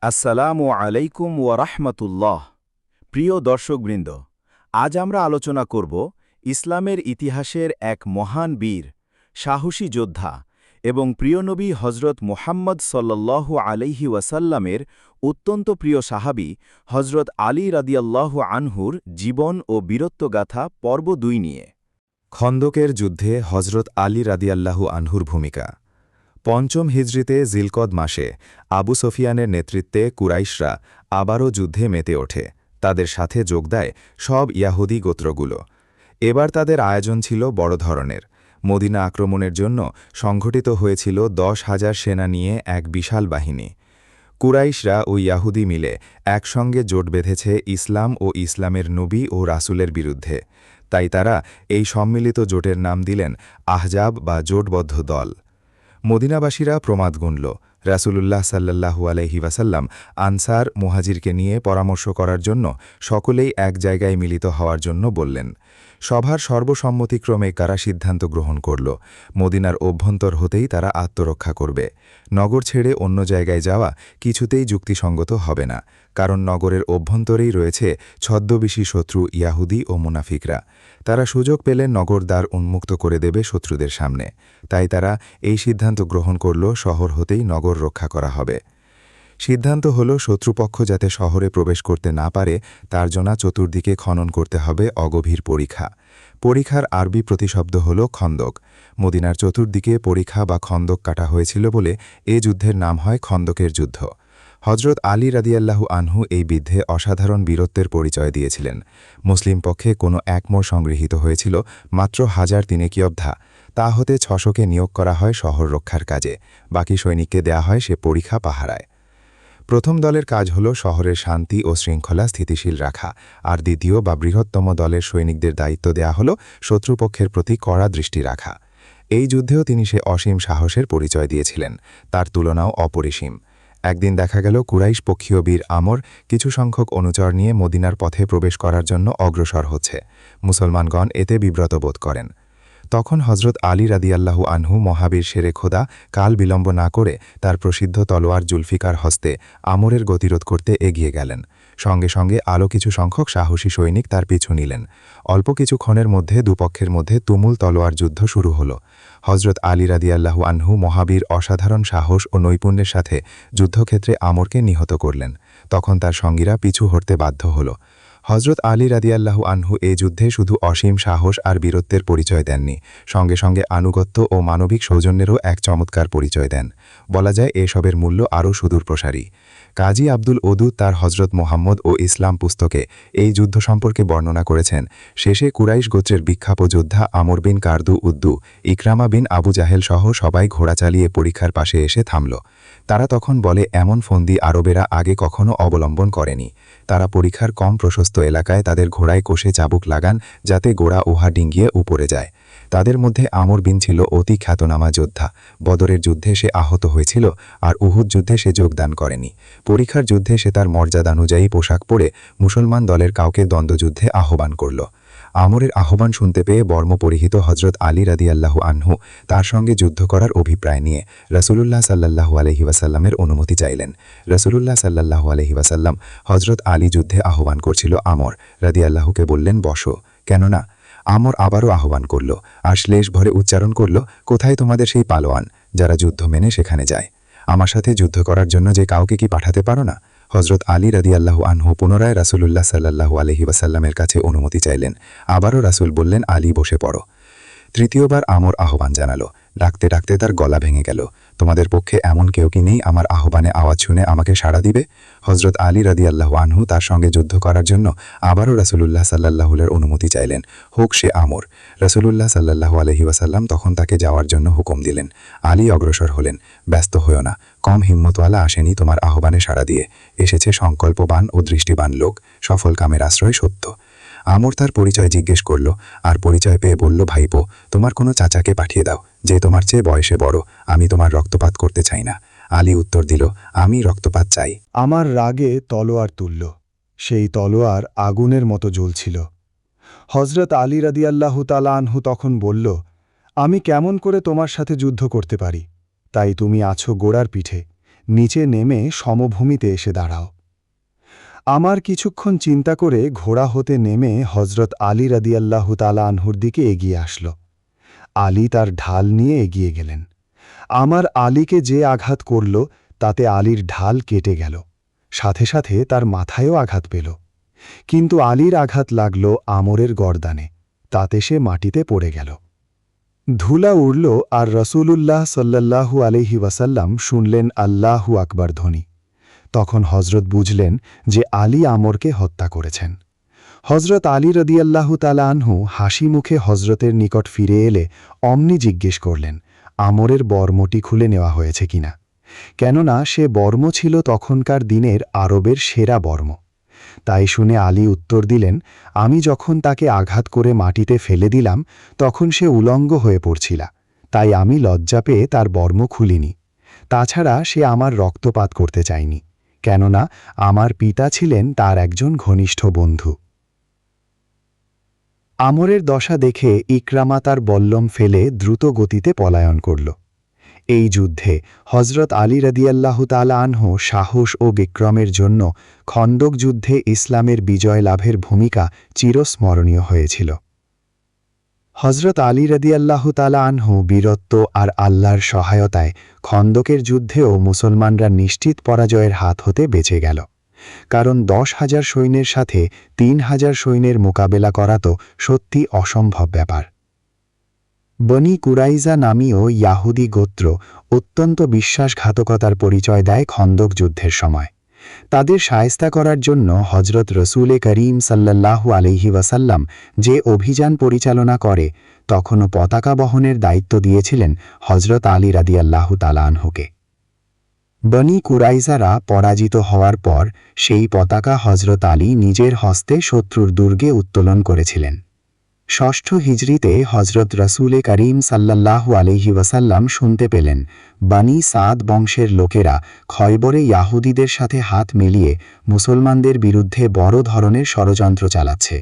আসসালামু আলাইকুম ওয়া রাহমাতুল্লাহ। প্রিয় দর্শকবৃন্দ, আজ আমরা আলোচনা করব ইসলামের ইতিহাসের এক মহান বীর, সাহসী যোদ্ধা এবং প্রিয় নবী হজরত মুহাম্মদ সাল্লাল্লাহু আলাইহি ওয়াসাল্লামের অত্যন্ত প্রিয় সাহাবী হজরত আলী রাদিয়াল্লাহু আনহুর জীবন ও বীরত্বগাথা পর্ব ২ নিয়ে। খন্দকের যুদ্ধে হজরত আলী রাদিয়াল্লাহু আনহুর ভূমিকা। পঞ্চম হিজরিতে জিলকদ মাসে আবু সফিয়ানের নেতৃত্বে কুরাইশরা আবারও যুদ্ধে মেতে ওঠে। তাদের সাথে যোগ দেয় সব ইয়াহুদি গোত্রগুলো। এবার তাদের আয়োজন ছিল বড় ধরনের। মদিনা আক্রমণের জন্য সংঘটিত হয়েছিল ১০,০০০ সেনা নিয়ে এক বিশাল বাহিনী। কুরাইশরা ও ইয়াহুদি মিলে একসঙ্গে জোট বেঁধেছে ইসলাম ও ইসলামের নবী ও রাসূলের বিরুদ্ধে। তাই তারা এই সম্মিলিত জোটের নাম দিলেন আহজাব বা জোটবদ্ধ দল। মদিনাবাসীরা প্রমাদ গুনল। রাসূলুল্লাহ সাল্লাল্লাহু আলাইহি ওয়াসাল্লাম আনসার মুহাজিরকে নিয়ে পরামর্শ করার জন্য সকলেই এক জায়গায় মিলিত হওয়ার জন্য বললেন। সভার সর্বসম্মতিক্রমে কারা সিদ্ধান্ত গ্রহণ করল, মদিনার অভ্যন্তর হতেই তারা আত্মরক্ষা করবে। নগর ছেড়ে অন্য জায়গায় যাওয়া কিছুতেই যুক্তিসঙ্গত হবে না, কারণ নগরের অভ্যন্তরেই রয়েছে ছদ্মবেশী শত্রু ইয়াহুদি ও মুনাফিকরা। তারা সুযোগ পেলে নগর দ্বার উন্মুক্ত করে দেবে শত্রুদের সামনে। তাই তারা এই সিদ্ধান্ত গ্রহণ করল, শহর হতেই নগর রক্ষা করা হবে। সিদ্ধান্ত হল শত্রুপক্ষ যাতে শহরে প্রবেশ করতে না পারে তার জন্য চতুর্দিকে খনন করতে হবে অগভীর পরিখা। পরিখার আরবি প্রতিশব্দ হল খন্দক। মদিনার চতুর্দিকে পরিখা বা খন্দক কাটা হয়েছিল বলে এ যুদ্ধের নাম হয় খন্দকের যুদ্ধ। হজরত আলী রাদিয়াল্লাহু আনহু এই যুদ্ধে অসাধারণ বীরত্বের পরিচয় দিয়েছিলেন। মুসলিম পক্ষে কোনো এক মোড় সংগৃহীত হয়েছিল মাত্র ১,০০০ যোদ্ধা। তা হতে ৬০০কে নিয়োগ করা হয় শহর রক্ষার কাজে, বাকি সৈনিককে দেয়া হয় সে পরিখা পাহারায়। প্রথম দলের কাজ হল শহরের শান্তি ও শৃঙ্খলা স্থিতিশীল রাখা, আর দ্বিতীয় বা বৃহত্তম দলের সৈনিকদের দায়িত্ব দেয়া হল শত্রুপক্ষের প্রতি কড়া দৃষ্টি রাখা। এই যুদ্ধেও তিনি সে অসীম সাহসের পরিচয় দিয়েছিলেন, তার তুলনাও অপরিসীম। একদিন দেখা গেল কুরাইশ পক্ষীয় বীর আমর কিছু সংখ্যক অনুচর নিয়ে মদিনার পথে প্রবেশ করার জন্য অগ্রসর হচ্ছে। মুসলমানগণ এতে বিব্রত বোধ করেন। তখন হজরত আলী রাদিয়াল্লাহু আনহু মহাবীর শেরে খোদা কাল বিলম্ব না করে তার প্রসিদ্ধ তলোয়ার জুলফিকার হস্তে আমরের গতিরোধ করতে এগিয়ে গেলেন। সঙ্গে সঙ্গে আরও কিছু সংখ্যক সাহসী সৈনিক তার পিছু নিলেন। অল্প কিছুক্ষণের মধ্যে দুপক্ষের মধ্যে তুমুল তলোয়ার যুদ্ধ শুরু হল। হজরত আলী রাদিয়াল্লাহু আনহু মহাবীর অসাধারণ সাহস ও নৈপুণ্যের সাথে যুদ্ধক্ষেত্রে আমরকে নিহত করলেন। তখন তার সঙ্গীরা পিছু হটতে বাধ্য হল। হজরত আলী রাদিয়াল্লাহু আনহু এ যুদ্ধে শুধু অসীম সাহস আর বীরত্বের পরিচয় দেননি, সঙ্গে সঙ্গে আনুগত্য ও মানবিক সৌজন্যেরও এক চমৎকার পরিচয় দেন। বলা যায় এসবের মূল্য আরও সুদূরপ্রসারী। কাজী আব্দুল ওদুদ তার হজরত মোহাম্মদ ও ইসলাম পুস্তকে এই যুদ্ধ সম্পর্কে বর্ণনা করেছেন। শেষে কুরাইশ গোত্রের বিখ্যাত যোদ্ধা আমর বিন কারদু উদ্দু, ইকরামা বিন আবু জাহেল সহ সবাই ঘোড়া চালিয়ে পরীক্ষার পাশে এসে থামল। তারা তখন বলে, এমন ফন্দি আরবেরা আগে কখনো অবলম্বন করেনি। তারা পরীক্ষার কম প্রশস্ত এলাকায় তাদের ঘোড়ায় কষে চাবুক লাগান, যাতে গোড়া উহা ডিঙ্গিয়ে উপরে যায়। তাদের মধ্যে আমর বিন ছিল অতি খ্যাতনামা যোদ্ধা। বদরের যুদ্ধে সে আহত হয়েছিল, আর উহুদ যুদ্ধে সে যোগদান করেনি। পরীক্ষার যুদ্ধে সে তার মর্যাদানুযায়ী পোশাক পরে মুসলমান দলের কাউকে দ্বন্দ্বযুদ্ধে আহ্বান করল। আমরের আহ্বান শুনতে পেয়ে বর্ম পরিহিত হজরত আলী রাদিয়াল্লাহু আনহু তার সঙ্গে যুদ্ধ করার অভিপ্রায় নিয়ে রাসূলুল্লাহ সাল্লাল্লাহু আলাইহি ওয়াসাল্লামের অনুমতি চাইলেন। রাসূলুল্লাহ সাল্লাল্লাহু আলাইহি ওয়াসাল্লাম হজরত আলী যুদ্ধে আহ্বান করছিল আমর রাদিয়াল্লাহুকে বললেন, বসো। কেননা আমর আবারও আহ্বান করল, আর শ্লেষ ভরে উচ্চারণ করল, কোথায় তোমাদের সেই পালোয়ান যারা যুদ্ধ মেনে সেখানে যায়? আমার সাথে যুদ্ধ করার জন্য যে কাউকে কি পাঠাতে পারো না? হজরত আলী রাদিয়াল্লাহু আনহু পুনরায় রাসূলুল্লাহ সাল্লাল্লাহু আলাইহি ওয়াসাল্লামের কাছে অনুমতি চাইলেন। আবারও রাসূল বললেন, আলী বসে পড়ো। তৃতীয়বার আমর আহ্বান জানালো। ডাকতে ডাকতে তার গলা ভেঙে গেল। তোমাদের পক্ষে এমন কেউ কি নেই আমার আহ্বানে আওয়াজ শুনে আমাকে সাড়া দিবে? হজরত আলী রাদিয়াল্লাহু আনহু তার সঙ্গে যুদ্ধ করার জন্য আবারও রাসূলুল্লাহ সাল্লাল্লাহুর অনুমতি চাইলেন, হোক সে আমর। রাসূলুল্লাহ সাল্লাল্লাহু আলাইহি ওয়াসাল্লাম তখন তাকে যাওয়ার জন্য হুকুম দিলেন। আলী অগ্রসর হলেন। ব্যস্ত হইও না, কম হিম্মতওয়ালা আসেনি তোমার আহ্বানে সাড়া দিয়ে, এসেছে সংকল্পবান ও দৃষ্টিবান লোক, সফল কামের আশ্রয় সত্য। আমর তার পরিচয় জিজ্ঞেস করল, আর পরিচয় পেয়ে বলল, ভাইপো, তোমার কোনো চাচাকে পাঠিয়ে দাও, যে তোমার চেয়ে বয়সে বড়। আমি তোমার রক্তপাত করতে চাই না। আলী উত্তর দিল, আমি রক্তপাত চাই। আমার রাগে তলোয়ার তুলল। সেই তলোয়ার আগুনের মতো জ্বলছিল। হজরত আলী রাদিয়াল্লাহু তাআলা আনহু তখন বলল, আমি কেমন করে তোমার সাথে যুদ্ধ করতে পারি? তাই তুমি আছো গোড়ার পিঠে, নিচে নেমে সমভূমিতে এসে দাঁড়াও। আমার কিছুক্ষণ চিন্তা করে ঘোড়া হতে নেমে হজরত আলী রাদিয়াল্লাহু তাআলা আনহুর দিকে এগিয়ে আসল। আলী তার ঢাল নিয়ে এগিয়ে গেলেন। আমার আলীকে যে আঘাত করল তাতে আলীর ঢাল কেটে গেল, সাথে সাথে তার মাথায়ও আঘাত পেল। কিন্তু আলীর আঘাত লাগল আমরের গর্দানে, তাতে সে মাটিতে পড়ে গেল। ধুলা উড়ল আর রসূলুল্লাহ সাল্লাল্লাহু আলাইহি ওয়াসাল্লাম শুনলেন আল্লাহু আকবার ধ্বনি। তখন হজরত বুঝলেন যে আলী আমরকে হত্যা করেছেন। হজরত আলী রাদিয়াল্লাহু তাআলা আনহু হাসি মুখে হজরতের নিকট ফিরে এলে অমনি জিজ্ঞেস করলেন আমরের বর্মটি খুলে নেওয়া হয়েছে কিনা, কেননা সে বর্ম ছিল তখনকার দিনের আরবের সেরা বর্ম। তাই শুনে আলী উত্তর দিলেন, আমি যখন তাকে আঘাত করে মাটিতে ফেলে দিলাম তখন সে উলঙ্গ হয়ে পড়ছিল, তাই আমি লজ্জা পেয়ে তার বর্ম খুলিনি। তাছাড়া সে আমার রক্তপাত করতে চায়নি, কেননা আমার পিতা ছিলেন তার একজন ঘনিষ্ঠ বন্ধু। আমরের দশা দেখে ইকরামা তার বল্লম ফেলে দ্রুত গতিতে পলায়ন করল। এই যুদ্ধে হজরত আলী রাদিয়াল্লাহু তাআলা আনহু সাহস ও বিক্রমের জন্য খন্দক যুদ্ধে ইসলামের বিজয় লাভের ভূমিকা চিরস্মরণীয় হয়েছিল। হজরত আলী রাদিয়াল্লাহু তাআলা আনহু বীরত্ব আর আল্লাহর সহায়তায় খন্দকের যুদ্ধেও মুসলমানরা নিশ্চিত পরাজয়ের হাত হতে বেঁচে গেল, কারণ 10,000 সৈন্যের সাথে 3,000 সৈন্যের মোকাবেলা করা তো সত্যি অসম্ভব ব্যাপার। বনি কুরাইজা নামীয় ইয়াহুদি গোত্র অত্যন্ত বিশ্বাসঘাতকতার পরিচয় দেয় খন্দক যুদ্ধের সময়। তাদের শায়েস্তা করার জন্য হজরত রসূলে করিম সাল্লাল্লাহু আলাইহি ওয়াসাল্লাম যে অভিযান পরিচালনা করে তখনও পতাকা বহনের দায়িত্ব দিয়েছিলেন হজরত আলী রাদিয়াল্লাহু তাআলা আনহুকে। বনি কুরাইজারা পরাজিত হওয়ার পর সেই পতাকা হজরত আলী নিজের হস্তে শত্রুর দুর্গে উত্তোলন করেছিলেন। 6ষ্ঠ হিজরিতে হজরত রসূলে করিম সাল্লাল্লাহু আলাইহি ওয়াসাল্লাম শুনতে পেলেন বনি সাদ বংশের লোকেরা খয়বরে ইয়াহুদীদের সাথে হাত মিলিয়ে মুসলমানদের বিরুদ্ধে বড় ধরনের ষড়যন্ত্র চালাচ্ছে,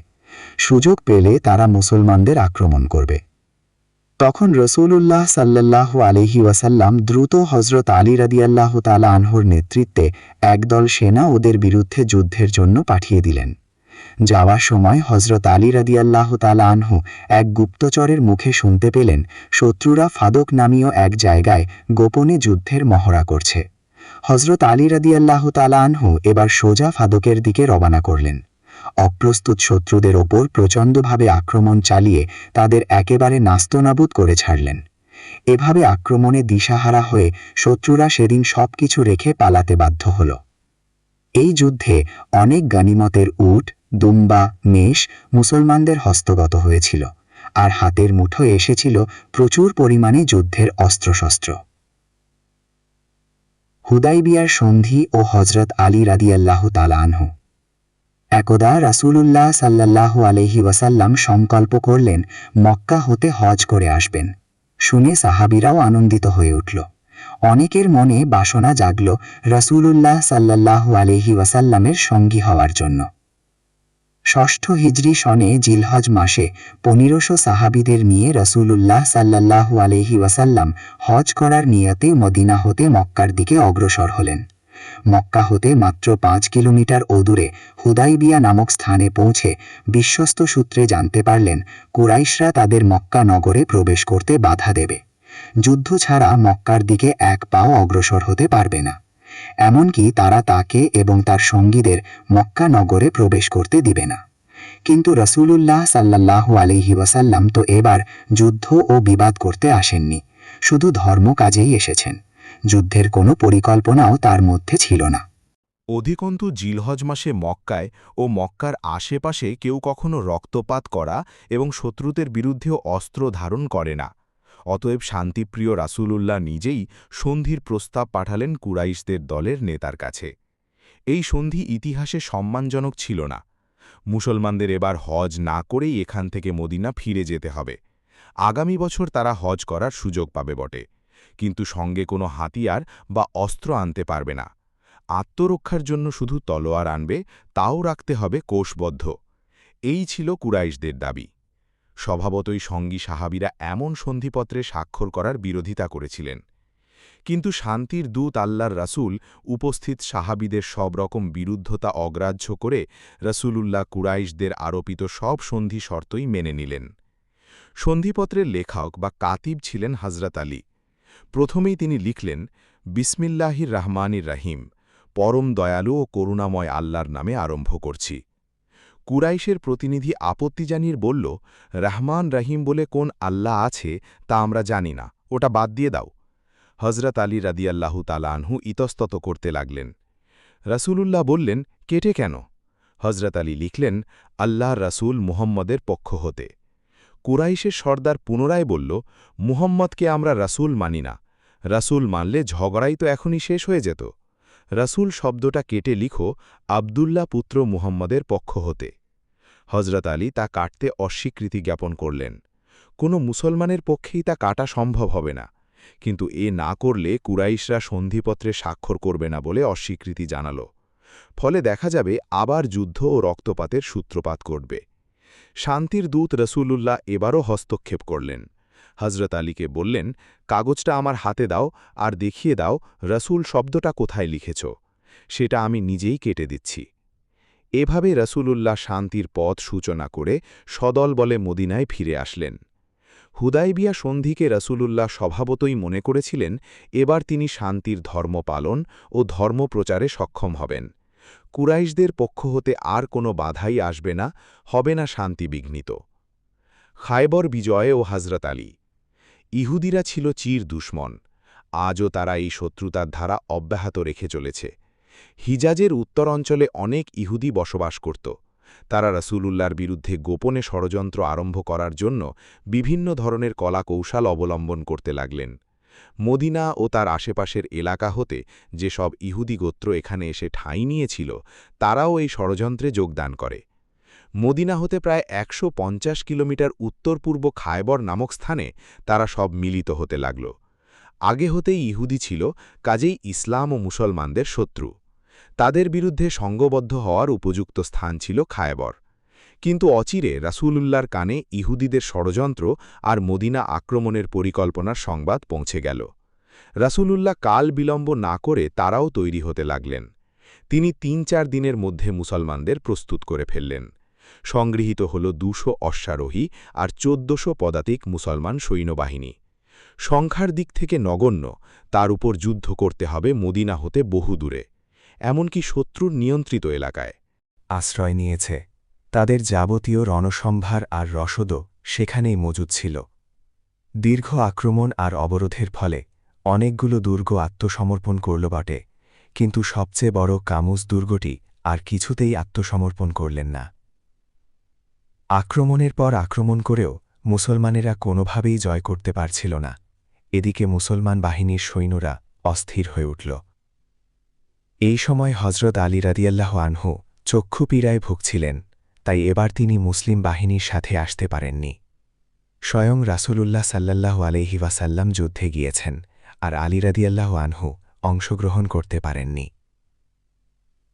সুযোগ পেলে তারা মুসলমানদের আক্রমণ করবে। তখন রসূলুল্লাহ সাল্লাল্লাহু আলাইহি ওয়াসাল্লাম দ্রুত হজরত আলী রাদিয়াল্লাহু তাআলা আনহুর নেতৃত্বে একদল সেনা ওদের বিরুদ্ধে যুদ্ধের জন্য পাঠিয়ে দিলেন। যাওয়ার সময় হজরত আলী রাদিয়াল্লাহু তাআলা আনহু এক গুপ্তচরের মুখে শুনতে পেলেন শত্রুরা ফাদক নামীয় এক জায়গায় গোপনে যুদ্ধের মহড়া করছে। হজরত আলী রাদিয়াল্লাহু তাআলা আনহু এবার সোজা ফাদকের দিকে রওনা করলেন। অপ্রস্তুত শত্রুদের ওপর প্রচণ্ডভাবে আক্রমণ চালিয়ে তাদের একেবারে নাস্তানাবুদ করে ছাড়লেন। এভাবে আক্রমণে দিশাহারা হয়ে শত্রুরা সেদিন সবকিছু রেখে পালাতে বাধ্য হল। এই যুদ্ধে অনেক গনিমতের উট, দুম্বা, মেষ মুসলমানদের হস্তগত হয়েছিল, আর হাতের মুঠোয় এসেছিল প্রচুর পরিমাণে যুদ্ধের অস্ত্রশস্ত্র। হুদাইবিয়ার সন্ধি ও হজরত আলী রাদিয়াল্লাহু তাআলা আনহু। একদা রাসূলুল্লাহ সাল্লাল্লাহু আলাইহি ওয়াসাল্লাম সংকল্প করলেন মক্কা হতে হজ করে আসবেন। শুনে সাহাবীরাও আনন্দিত হয়ে উঠল। অনেকের মনে বাসনা জাগল রাসূলুল্লাহ সাল্লাল্লাহু আলাইহি ওয়াসাল্লামের সঙ্গী হওয়ার জন্য। 6ষ্ঠ হিজরি সনে জিলহজ মাসে 1500 সাহাবীদের নিয়ে রাসূলুল্লাহ সাল্লাল্লাহু আলাইহি ওয়াসাল্লাম হজ করার নিয়তে মদিনা হতে মক্কার দিকে অগ্রসর হলেন। মক্কা হতে মাত্র 5 কিলোমিটার দূরে হুদাইবিয়া নামক স্থানে পৌঁছে বিশ্বস্ত সূত্রে জানতে পারলেন কুরাইশরা তাদের মক্কা নগরে প্রবেশ করতে বাধা দেবে। যুদ্ধ ছাড়া মক্কার দিকে এক পাও অগ্রসর হতে পারবে না, এমনকি তারা তাকে এবং তার সঙ্গীদের মক্কা নগরে প্রবেশ করতে দিবে না। কিন্তু রাসূলুল্লাহ সাল্লাল্লাহু আলাইহি ওয়াসাল্লাম তো এবার যুদ্ধ ও বিবাদ করতে আসেননি, শুধু ধর্ম কাজেই এসেছেন। যুদ্ধের কোনো পরিকল্পনাও তার মধ্যে ছিল না। অধিকন্তু জিলহজ মাসে মক্কায় ও মক্কার আশেপাশে কেউ কখনো রক্তপাত করা এবং শত্রুদের বিরুদ্ধেও অস্ত্র ধারণ করে না। অতএব শান্তিপ্রিয় রাসূলুল্লাহ নিজেই সন্ধির প্রস্তাব পাঠালেন কুরাইশদের দলের নেতার কাছে। এই সন্ধি ইতিহাসে সম্মানজনক ছিল না। মুসলমানদের এবার হজ না করেই এখান থেকে মদিনা ফিরে যেতে হবে। আগামী বছর তারা হজ করার সুযোগ পাবে বটে, কিন্তু সঙ্গে কোনো হাতিয়ার বা অস্ত্র আনতে পারবে না। আত্মরক্ষার জন্য শুধু তলোয়ার আনবে, তাও রাখতে হবে কোষবদ্ধ। এই ছিল কুরাইশদের দাবি। স্বভাবতই সঙ্গী সাহাবীরা এমন সন্ধিপত্রে স্বাক্ষর করার বিরোধিতা করেছিলেন। কিন্তু শান্তির দূত আল্লাহর রাসূল উপস্থিত সাহাবীদের সব রকম বিরুদ্ধতা অগ্রাহ্য করে রাসূলুল্লাহ কুরাইশদের আরোপিত সব সন্ধি শর্তই মেনে নিলেন। সন্ধিপত্রের লেখক বা কাতিব ছিলেন হযরত আলী। প্রথমেই তিনি লিখলেন, বিসমিল্লাহির রহমানির রহিম, পরম দয়ালু ও করুণাময় আল্লাহর নামে আরম্ভ করছি। কুরাইশের প্রতিনিধি আপত্তি জানিয়ে বলল, রহমান রহিম বলে কোন আল্লাহ আছে তা আমরা জানি না, ওটা বাদ দিয়ে দাও। হযরত আলী রাদিয়াল্লাহু তাআলা আনহু ইতস্তত করতে লাগলেন। রাসূলুল্লাহ বললেন, কেটে কেন? হযরত আলী লিখলেন, আল্লাহর রাসূল মুহাম্মদের পক্ষ হতে। কুরাইশের সর্দার পুনরায় বলল, মুহাম্মদকে আমরা রাসূল মানি না, রাসূল মানলে ঝগড়াই তো এখনই শেষ হয়ে যেত। রাসূল শব্দটা কেটে লিখো, আবদুল্লাহ পুত্র মুহাম্মদের পক্ষ হতে। হযরত আলী তা কাটতে অস্বীকৃতি জ্ঞাপন করলেন। কোনো মুসলমানের পক্ষেই তা কাটা সম্ভব হবে না, কিন্তু এ না করলে কুরাইশরা সন্ধিপত্রে স্বাক্ষর করবে না বলে অস্বীকৃতি জানাল। ফলে দেখা যাবে আবার যুদ্ধ ও রক্তপাতের সূত্রপাত ঘটবে। শান্তির দূত রাসূলুল্লাহ এবারও হস্তক্ষেপ করলেন। হযরত আলীকে বললেন, কাগজটা আমার হাতে দাও আর দেখিয়ে দাও রাসূল শব্দটা কোথায় লিখেছ, সেটা আমি নিজেই কেটে দিচ্ছি। এভাবে রাসূলুল্লাহ শান্তির পথ সূচনা করে সদল বলে মদিনায় ফিরে আসলেন। হুদায়বিয়া সন্ধিকে রাসূলুল্লাহ স্বভাবতই মনে করেছিলেন এবার তিনি শান্তির ধর্ম পালন ও ধর্মপ্রচারে সক্ষম হবেন। কুরাইশদের পক্ষ হতে আর কোনো বাধাই আসবে না, হবে না শান্তি বিঘ্নিত। খায়বর বিজয়ে ও হযরত আলী। ইহুদিরা ছিল চির দুশমন। আজও তারা এই শত্রুতার ধারা অব্যাহত রেখে চলেছে। হিজাজের উত্তর অঞ্চলে অনেক ইহুদি বসবাস করত। তারা রাসূলুল্লাহর বিরুদ্ধে গোপনে ষড়যন্ত্র আরম্ভ করার জন্য বিভিন্ন ধরনের কলাকৌশল অবলম্বন করতে লাগলেন। মদিনা ও তার আশেপাশের এলাকা হতে যেসব ইহুদি গোত্র এখানে এসে ঠাঁই নিয়েছিল, তারাও এই ষড়যন্ত্রে যোগদান করে। মদিনা হতে প্রায় ১৫০ কিলোমিটার উত্তর-পূর্ব খায়বর নামক স্থানে তারা সব মিলিত হতে লাগল। আগে হতেই ইহুদি ছিল, কাজেই ইসলাম ও মুসলমানদের শত্রু। তাদের বিরুদ্ধে সঙ্গবদ্ধ হওয়ার উপযুক্ত স্থান ছিল খায়বর। কিন্তু অচিরে রাসূলুল্লাহর কানে ইহুদিদের ষড়যন্ত্র আর মদিনা আক্রমণের পরিকল্পনার সংবাদ পৌঁছে গেল। রাসূলুল্লাহ কাল বিলম্ব না করে তারাও তৈরি হতে লাগলেন। তিনি ৩-৪ দিনের মধ্যে মুসলমানদের প্রস্তুত করে ফেললেন। সংগৃহীত হল ২০০ অশ্বারোহী আর ১৪০০ পদাতিক মুসলমান সৈন্যবাহিনী। সংখ্যার দিক থেকে নগণ্য, তার উপর যুদ্ধ করতে হবে মদিনা হতে বহু দূরে, এমনকি শত্রুর নিয়ন্ত্রিত এলাকায়। আশ্রয় নিয়েছে। তাদের যাবতীয় রণসম্ভার আর রসদও সেখানেই মজুদ ছিল। দীর্ঘ আক্রমণ আর অবরোধের ফলে অনেকগুলো দুর্গ আত্মসমর্পণ করল বটে, কিন্তু সবচেয়ে বড় কামুজ দুর্গটি আর কিছুতেই আত্মসমর্পণ করলেন না। আক্রমণের পর আক্রমণ করেও মুসলমানেরা কোনোভাবেই জয় করতে পারছিল না। এদিকে মুসলমান বাহিনীর সৈন্যরা অস্থির হয়ে উঠল। এই সময় হযরত আলী রাদিয়াল্লাহু আনহু চক্ষু পীড়ায় ভুগছিলেন, তাই এবার তিনি মুসলিম বাহিনীর সাথে আসতে পারেননি। স্বয়ং রাসূলুল্লাহ সাল্লাল্লাহু আলাইহি ওয়াসাল্লাম যুদ্ধে গিয়েছেন, আর আলী রাদিয়াল্লাহু আনহু অংশগ্রহণ করতে পারেননি।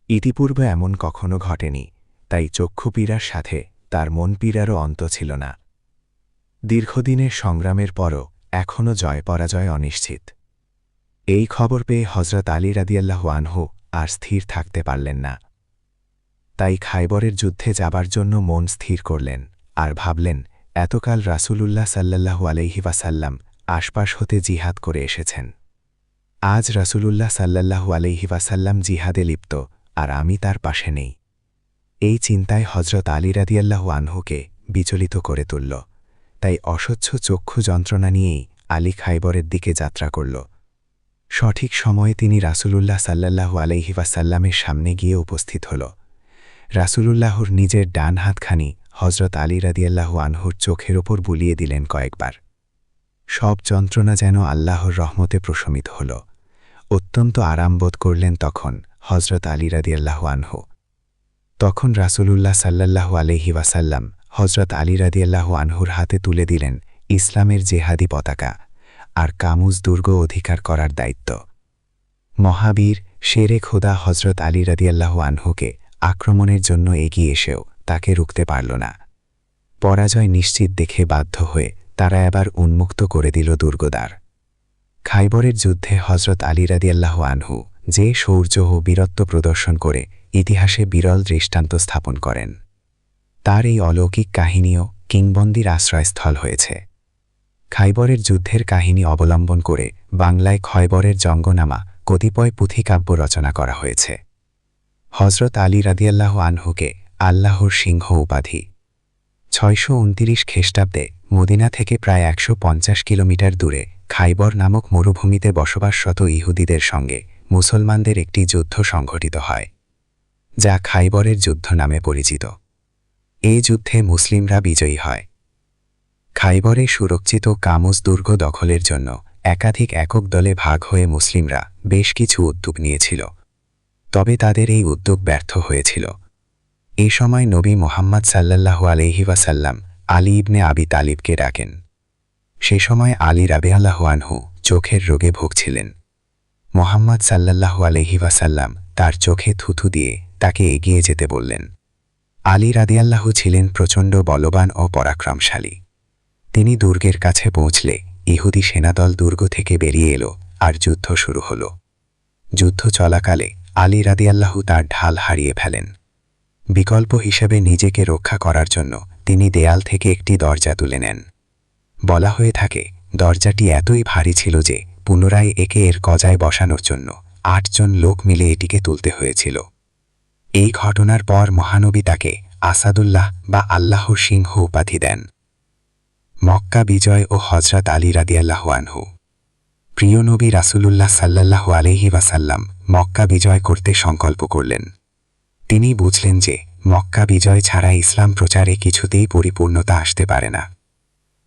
ইতিপূর্বে এমন কখনো ঘটেনি, তাই চক্ষু পীড়ার সাথে তার মন পীড়ারও অন্ত ছিল না। দীর্ঘদিনের সংগ্রামের পরও এখনও জয় পরাজয় অনিশ্চিত। এই খবর পেয়ে হযরত আলী রাদিয়াল্লাহু আনহু আর স্থির থাকতে পারলেন না। তাই খায়বরের যুদ্ধে যাবার জন্য মন স্থির করলেন, আর ভাবলেন এতকাল রাসূলুল্লাহ সাল্লাল্লাহু আলাইহি ওয়াসাল্লাম আশপাশ হতে জিহাদ করে এসেছেন। আজ রাসূলুল্লাহ সাল্লাল্লাহু আলাইহি ওয়াসাল্লাম জিহাদে লিপ্ত, আর আমি তার পাশে নেই। এই চিন্তায় হযরত আলী রাদিয়াল্লাহু আনহুকে বিচলিত করে তুলল। তাই অসহ্য চক্ষু যন্ত্রণা নিয়েই আলী খায়বরের দিকে যাত্রা করল। সঠিক সময়ে তিনি রাসূলুল্লাহ সাল্লাল্লাহু আলাইহি ওয়াসাল্লামের সামনে গিয়ে উপস্থিত হল। রাসূলুল্লাহর নিজের ডান হাতখানি হযরত আলী রাদিয়াল্লাহু আনহুর চোখের ওপর বুলিয়ে দিলেন কয়েকবার। সব যন্ত্রণা যেন আল্লাহর রহমতে প্রশমিত হল। অত্যন্ত আরাম বোধ করলেন তখন হযরত আলী রাদিয়াল্লাহু আনহু। তখন রাসূলুল্লাহ সাল্লাল্লাহু আলাইহি ওয়াসাল্লাম হযরত আলী রাদিয়াল্লাহু আনহুর হাতে তুলে দিলেন ইসলামের জেহাদি পতাকা আর কামুজ দুর্গ অধিকার করার দায়িত্ব। মহাবীর শেরে খোদা হযরত আলী রাদিয়াল্লাহু আনহুকে আক্রমণের জন্য এগিয়ে এসেও তাকে রুখতে পারল না। পরাজয় নিশ্চিত দেখে বাধ্য হয়ে তারা এবার উন্মুক্ত করে দিল দুর্গদ্বার। খাইবরের যুদ্ধে হজরত আলী রাদিয়াল্লাহু আনহু যে শৌর্য ও বীরত্ব প্রদর্শন করে ইতিহাসে বিরল দৃষ্টান্ত স্থাপন করেন, তার এই অলৌকিক কাহিনীও কিংবদন্তির আশ্রয়স্থল হয়েছে। খাইবরের যুদ্ধের কাহিনী অবলম্বন করে বাংলায় খয়বরের জঙ্গনামা কতিপয় পুঁথিকাব্য রচনা করা হয়েছে। হজরত আলী রাদিয়াল্লাহু আনহুকে আল্লাহর সিংহ উপাধি। 629 খ্রিস্টাব্দে মদিনা থেকে প্রায় 150 কিলোমিটার দূরে খাইবর নামক মরুভূমিতে বসবাসরত ইহুদিদের সঙ্গে মুসলমানদের একটি যুদ্ধ সংঘটিত হয়, যা খাইবরের যুদ্ধ নামে পরিচিত। এই যুদ্ধে মুসলিমরা বিজয়ী হয়। খাইবরে সুরক্ষিত কামুজ দুর্গ দখলের জন্য একাধিক একক দলে ভাগ হয়ে মুসলিমরা বেশ কিছু উদ্যোগ নিয়েছিল, তবে তাদের এই উদ্যোগ ব্যর্থ হয়েছিল। এই সময় নবী মুহাম্মদ সাল্লাল্লাহু আলাইহি ওয়াসাল্লাম আলী ইবনে আবি তালিবকে ডাকেন। সে সময় আলী রাদিয়াল্লাহু আনহু চোখের রোগে ভুগছিলেন। মুহাম্মদ সাল্লাল্লাহু আলাইহি ওয়াসাল্লাম তার চোখে থুথু দিয়ে তাকে এগিয়ে যেতে বললেন। আলী রাদিয়াল্লাহু ছিলেন প্রচণ্ড বলবান ও পরাক্রমশালী। তিনি দুর্গের কাছে পৌঁছলে ইহুদি সেনাদল দুর্গ থেকে বেরিয়ে এলো আর যুদ্ধ শুরু হল। যুদ্ধ চলাকালে আলী রাদিয়াল্লাহু তার ঢাল হারিয়ে ফেলেন। বিকল্প হিসেবে নিজেকে রক্ষা করার জন্য তিনি দেয়াল থেকে একটি দরজা তুলে নেন। বলা হয়ে থাকে, দরজাটি এতই ভারী ছিল যে পুনরায় একে এর গজায় বসানোর জন্য 8 জন লোক মিলে এটিকে তুলতে হয়েছিল। এই ঘটনার পর মহানবী তাকে আসাদুল্লাহ বা আল্লাহর সিংহ উপাধি দেন। মক্কা বিজয় ও হজরত আলী রাদিয়াল্লাহু আনহু। প্রিয় নবী রাসূলুল্লাহ সাল্লাল্লাহু আলাইহি ওয়াসাল্লাম মক্কা বিজয় করতে সংকল্প করলেন। তিনি বুঝলেন যে মক্কা বিজয় ছাড়া ইসলাম প্রচারে কিছুতেই পরিপূর্ণতা আসতে পারে না।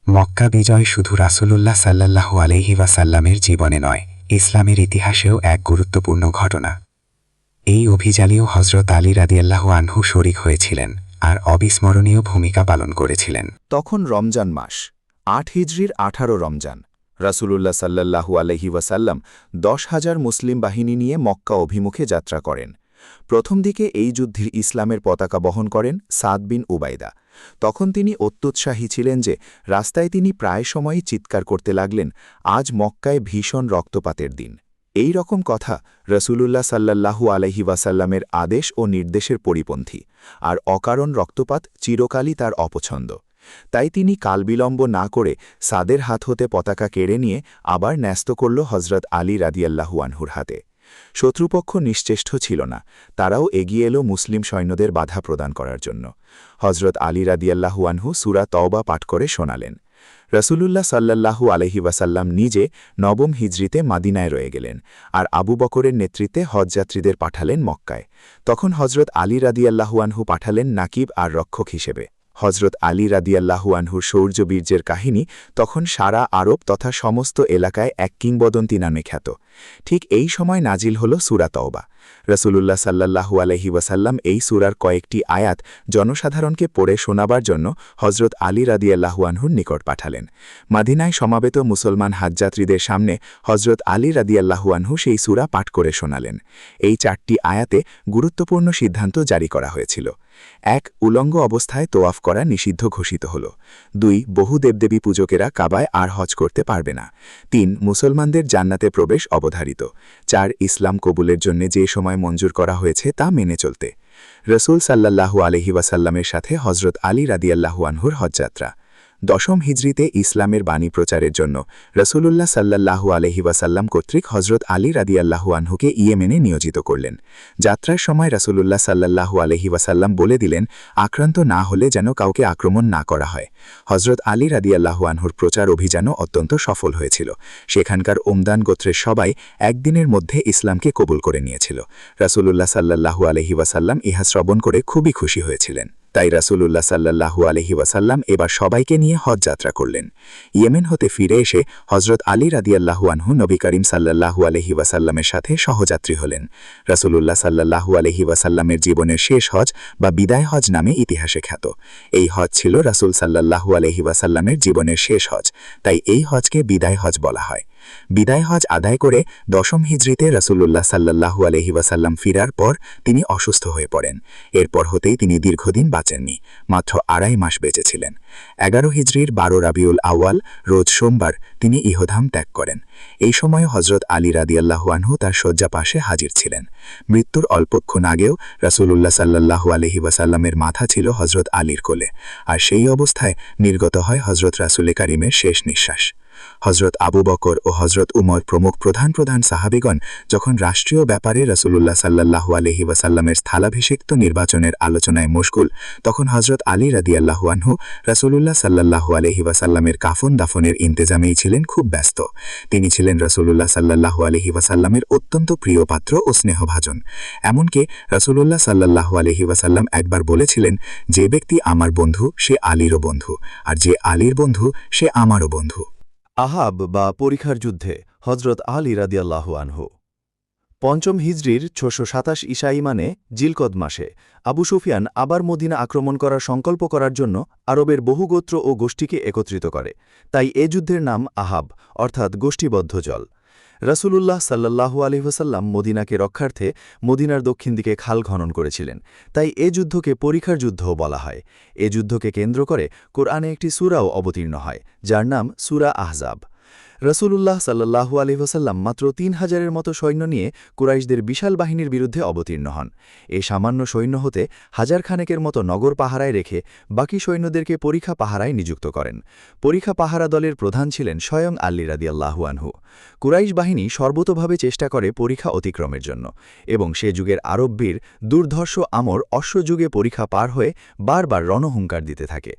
মক্কা বিজয় শুধু রাসূলুল্লাহ সাল্লাল্লাহু আলাইহি ওয়াসাল্লামের জীবনে নয়, ইসলামের ইতিহাসেও এক গুরুত্বপূর্ণ ঘটনা। এই অভিযানেও হজরত আলী রাদিয়াল্লাহু আনহু শরীক হয়েছিলেন আর অবিস্মরণীয় ভূমিকা পালন করেছিলেন। তখন রমজান মাস, 8 হিজরির 18 রমজান। রাসূলুল্লাহ সাল্লাল্লাহু আলাইহি ওয়াসাল্লাম 10,000 মুসলিম বাহিনী নিয়ে মক্কা অভিমুখে যাত্রা করেন। প্রথম দিকে এই যুদ্ধে ইসলামের পতাকা বহন করেন সাদ বিন উবাইদা। তখন তিনি অত্যুৎসাহী ছিলেন যে রাস্তায় তিনি প্রায় সময়ই চিৎকার করতে লাগলেন, আজ মক্কায় ভীষণ রক্তপাতের দিন। এই রকম কথা রাসূলুল্লাহ সাল্লাল্লাহু আলাইহি ওয়াসাল্লামের আদেশ ও নির্দেশের পরিপন্থী, আর অকারণ রক্তপাত চিরকালই তার অপছন্দ। তাই তিনি কালবিলম্ব না করে সাদের হাত হতে পতাকা কেড়ে নিয়ে আবার ন্যস্ত করল হজরত আলী রাদিয়াল্লাহু আনহুর হাতে। শত্রুপক্ষ নিশ্চেষ্ট ছিল না, তারাও এগিয়ে এলো মুসলিম সৈন্যদের বাধা প্রদান করার জন্য। হজরত আলী রাদিয়াল্লাহু আনহু সূরা তওবা পাঠ করে শোনালেন। রাসূলুল্লাহ সাল্লাল্লাহু আলাইহি ওয়াসাল্লাম নিজে 9 হিজরিতে মাদিনায় রয়ে গেলেন, আর আবু বকরের নেতৃত্বে হজযাত্রীদের পাঠালেন মক্কায়। তখন হজরত আলী রাদিয়াল্লাহু আনহু পাঠালেন নাকিব আর রক্ষক হিসেবে। হজরত আলী রাদিয়াল্লাহু আনহুর শৌর্যবীর্যের কাহিনী তখন সারা আরব তথা সমস্ত এলাকায় এক কিংবদন্তি নামে খ্যাত। ঠিক এই সময় নাজিল হল সূরা তওবা। রাসূলুল্লাহ সাল্লাল্লাহু আলাইহি ওয়াসাল্লাম এই সূরার কয়েকটি আয়াত জনসাধারণকে পড়ে শোনাবার জন্য হজরত আলী রাদিয়াল্লাহু আনহুর নিকট পাঠালেন। মাদিনায় সমাবেত মুসলমান হাজযাত্রীদের সামনে হজরত আলী রাদিয়াল্লাহু আনহু সেই সূরা পাঠ করে শোনালেন। এই 4টি আয়াতে গুরুত্বপূর্ণ সিদ্ধান্ত জারি করা হয়েছিল। 1. উলঙ্গ অবস্থায় তোয়াফ করা নিষিদ্ধ ঘোষিত হল। 2. বহু দেবদেবী পূজকেরা কাবায় আর হজ করতে পারবে না। 3. মুসলমানদের জান্নাতে প্রবেশ অবধারিত। 4. ইসলাম কবুলের জন্য যে সময় মঞ্জুর করা হয়েছে তা মেনে চলতে। রাসূল সাল্লাল্লাহু আলাইহি ওয়াসাল্লামের সাথে হজরত আলী রাদিয়াল্লাহু আনহুর হজযাত্রা। 10 হিজরিতে ইসলামের বাণী প্রচারের জন্য রাসূলুল্লাহ সাল্লাল্লাহু আলাইহি ওয়াসাল্লাম কর্তৃক হজরত আলী রাদিয়াল্লাহু আনহুকে ইয়েমেনে নিয়োজিত করলেন। যাত্রার সময় রাসূলুল্লাহ সাল্লাল্লাহু আলাইহি ওয়াসাল্লাম বলে দিলেন, আক্রান্ত না হলে যেন কাউকে আক্রমণ না করা হয়। হজরত আলী রাদিয়াল্লাহু আনহুর প্রচার অভিযানও অত্যন্ত সফল হয়েছিল। সেখানকার ওমদান গোত্রের সবাই একদিনের মধ্যে ইসলামকে কবুল করে নিয়েছিল। রাসূলুল্লাহ সাল্লাল্লাহু আলাইহি ওয়াসাল্লাম ইহা শ্রবণ করে খুবই খুশি হয়েছিলেন। তাই রাসূলুল্লাহ সাল্লাল্লাহু আলাইহি ওয়াসাল্লাম এবার সবাইকে নিয়ে হজ যাত্রা করলেন। ইয়েমেন হতে ফিরে এসে হজরত আলী রাদিয়াল্লাহু আনহু নবী করিম সাল্লাল্লাহু আলাইহি ওয়াসাল্লামের সাথে সহযাত্রী হলেন। রাসূলুল্লাহ সাল্লাল্লাহু আলাইহি ওয়াসাল্লামের জীবনের শেষ হজ বা বিদায় হজ নামে ইতিহাসে খ্যাত। এই হজ ছিল রাসূল সাল্লাল্লাহু আলাইহি ওয়াসাল্লামের জীবনের শেষ হজ, তাই এই হজকে বিদায় হজ বলা হয়। বিদায় হজ আদায় করে 10ম হিজরিতে রাসূলুল্লাহ সাল্লাল্লাহু আলাইহি ওয়াসাল্লাম ফিরার পর তিনি অসুস্থ হয়ে পড়েন। এরপর হতেই তিনি দীর্ঘদিন বাঁচেননি, মাত্র 2.5 মাস বেঁচেছিলেন। 11 হিজরির 12 রাবিউল আউয়াল রোজ সোমবার তিনি ইহধাম ত্যাগ করেন। এই সময় হযরত আলী রাদিয়াল্লাহু আনহু তার শয্যা পাশে হাজির ছিলেন। মৃত্যুর অল্পক্ষণ আগেও রাসূলুল্লাহ সাল্লাল্লাহু আলাইহি ওয়াসাল্লামের মাথা ছিল হযরত আলীর কোলে, আর সেই অবস্থায় নির্গত হয় হযরত রাসূল কারীমের শেষ নিঃশ্বাস। হযরত আবু বকর ও হযরত উমর প্রমুখ প্রধান সাহাবীগণ যখন রাষ্ট্রীয় ব্যাপারে রাসূলুল্লাহ সাল্লাল্লাহু আলাইহি ওয়াসাল্লামের স্থলাভিষিক্ত নির্বাচনের আলোচনায় মশগুল, তখন হযরত আলী রাদিয়াল্লাহু আনহু রাসূলুল্লাহ সাল্লাল্লাহু আলাইহি ওয়াসাল্লামের কাফন দাফনের ইন্তেজামেই ছিলেন খুব ব্যস্ত। তিনি ছিলেন রাসূলুল্লাহ সাল্লাল্লাহু আলাইহি ওয়াসাল্লামের অত্যন্ত প্রিয় পাত্র ও স্নেহভাজন। এমনকি রাসূলুল্লাহ সাল্লাল্লাহু আলাইহি ওয়াসাল্লাম একবার বলেছিলেন, যে ব্যক্তি আমার বন্ধু সে আলীরও বন্ধু, আর যে আলীর বন্ধু সে আমারও বন্ধু। আহাব বা পরীক্ষার যুদ্ধে হজরত আলী রাদিয়াল্লাহু আনহু। 5ম হিজরির 627 ঈশাই মানে জিলকদ মাসে আবু সুফিয়ান আবার মদিনা আক্রমণ করার সংকল্প করার জন্য আরবের বহু গোত্র ও গোষ্ঠীকে একত্রিত করে। তাই এ যুদ্ধের নাম আহাব, অর্থাৎ গোষ্ঠীবদ্ধ জল। রাসূলুল্লাহ সাল্লাল্লাহু আলাইহি ওয়াসাল্লাম মদিনাকে রক্ষার্থে মদিনার দক্ষিণ দিকে খাল খনন করেছিলেন, তাই এ যুদ্ধকে পরীক্ষার যুদ্ধও বলা হয়। এ যুদ্ধকে কেন্দ্র করে কোরআনে একটি সূরাও অবতীর্ণ হয়, যার নাম সূরা আহজাব। রাসূলুল্লাহ সাল্লাল্লাহু আলাইহি ওয়াসাল্লাম মাত্র 3000-এর মতো সৈন্য নিয়ে কুরাইশদের বিশাল বাহিনীর বিরুদ্ধে অবতীর্ণ হন। এই সামান্য সৈন্য হতে হাজার খানেকের মতো নগর পাহারায় রেখে বাকি সৈন্যদেরকে পরীক্ষা পাহারায় নিযুক্ত করেন। পরীক্ষা পাহারা দলের প্রধান ছিলেন স্বয়ং আলী রাদিয়াল্লাহু আনহু। কুরাইশ বাহিনী সর্বতোভাবে চেষ্টা করে পরীক্ষা অতিক্রমের জন্য, এবং সে যুগের আরব বীর দুর্ধর্ষ আমর অশ্বযুগে পরীক্ষা পার হয়ে বারবার রণহুঙ্কার দিতে থাকে।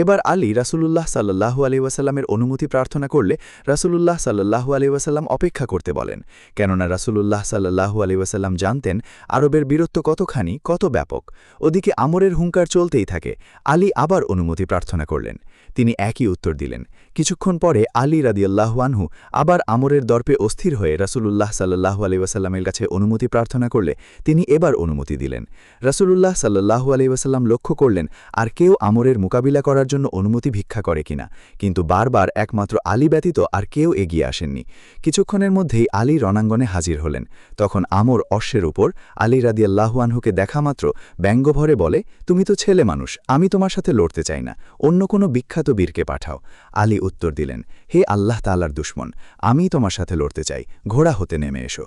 এবার আলী রাসূলুল্লাহ সাল্লাল্লাহু আলাইহি ওয়াসাল্লামের অনুমতি প্রার্থনা করলে রাসূলুল্লাহ সাল্লাল্লাহু আলাইহি ওয়াসাল্লাম অপেক্ষা করতে বলেন, কেননা রাসূলুল্লাহ সাল্লাল্লাহু আলাইহি ওয়াসাল্লাম জানতেন আরবের বীরত্ব কতখানি, কত ব্যাপক। ওদিকে আমরের হুঙ্কার চলতেই থাকে। আলী আবার অনুমতি প্রার্থনা করলেন। তিনি একই উত্তর দিলেন। কিছুক্ষণ পরে আলী রাদিয়াল্লাহু আনহু আবার আমরের দর্পে অস্থির হয়ে রাসূলুল্লাহ সাল্লাল্লাহু আলাইহি ওয়াসাল্লামের কাছে অনুমতি প্রার্থনা করলে তিনি এবার অনুমতি দিলেন। রাসূলুল্লাহ সাল্লাল্লাহু আলাইহি ওয়াসাল্লাম লক্ষ্য করলেন আর কেউ আমরের মোকাবিলা করার জন্য অনুমতি ভিক্ষা করে কিনা, কিন্তু বারবার একমাত্র আলী ব্যতীত আর কেউ এগিয়ে আসেননি। কিছুক্ষণের মধ্যেই আলী রণাঙ্গনে হাজির হলেন। তখন আমর অশ্বের উপর আলী রাদিয়াল্লাহু আনহুকে দেখামাত্র ব্যঙ্গভরে বলে, তুমি তো ছেলে মানুষ, আমি তোমার সাথে লড়তে চাই না, অন্য কোনো বিখ্যাত বীরকে পাঠাও। আলী উত্তর দিলেন, হে আল্লাহ তাআলার দুশমন, আমি তোমার সাথে লড়তে চাই, ঘোড়া হতে নেমে এসো।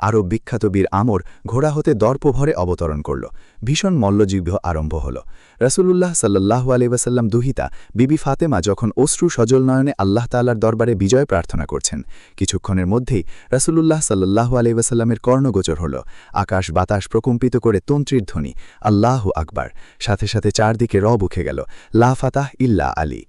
আরও বিখ্যাত বীর আমর ঘোড়া হতে দর্পভরে অবতরণ করল। ভীষণ মল্লযুদ্ধ আরম্ভ হল। রাসূলুল্লাহ সাল্লাল্লাহু আলাইহি ওয়াসাল্লাম দুহিতা বিবি ফাতেমা যখন অশ্রু সজল নয়নে আল্লাহ তাআলার দরবারে বিজয় প্রার্থনা করছেন, কিছুক্ষণের মধ্যেই রাসূলুল্লাহ সাল্লাল্লাহু আলাইহি ওয়াসাল্লামের কর্ণগোচর হল। আকাশ বাতাস প্রকম্পিত করে তন্ত্রীর ধ্বনি, আল্লাহু আকবার, সাথে সাথে চারদিকে রব উঠে গেল, লা ফাতাহ ইল্লা আলী।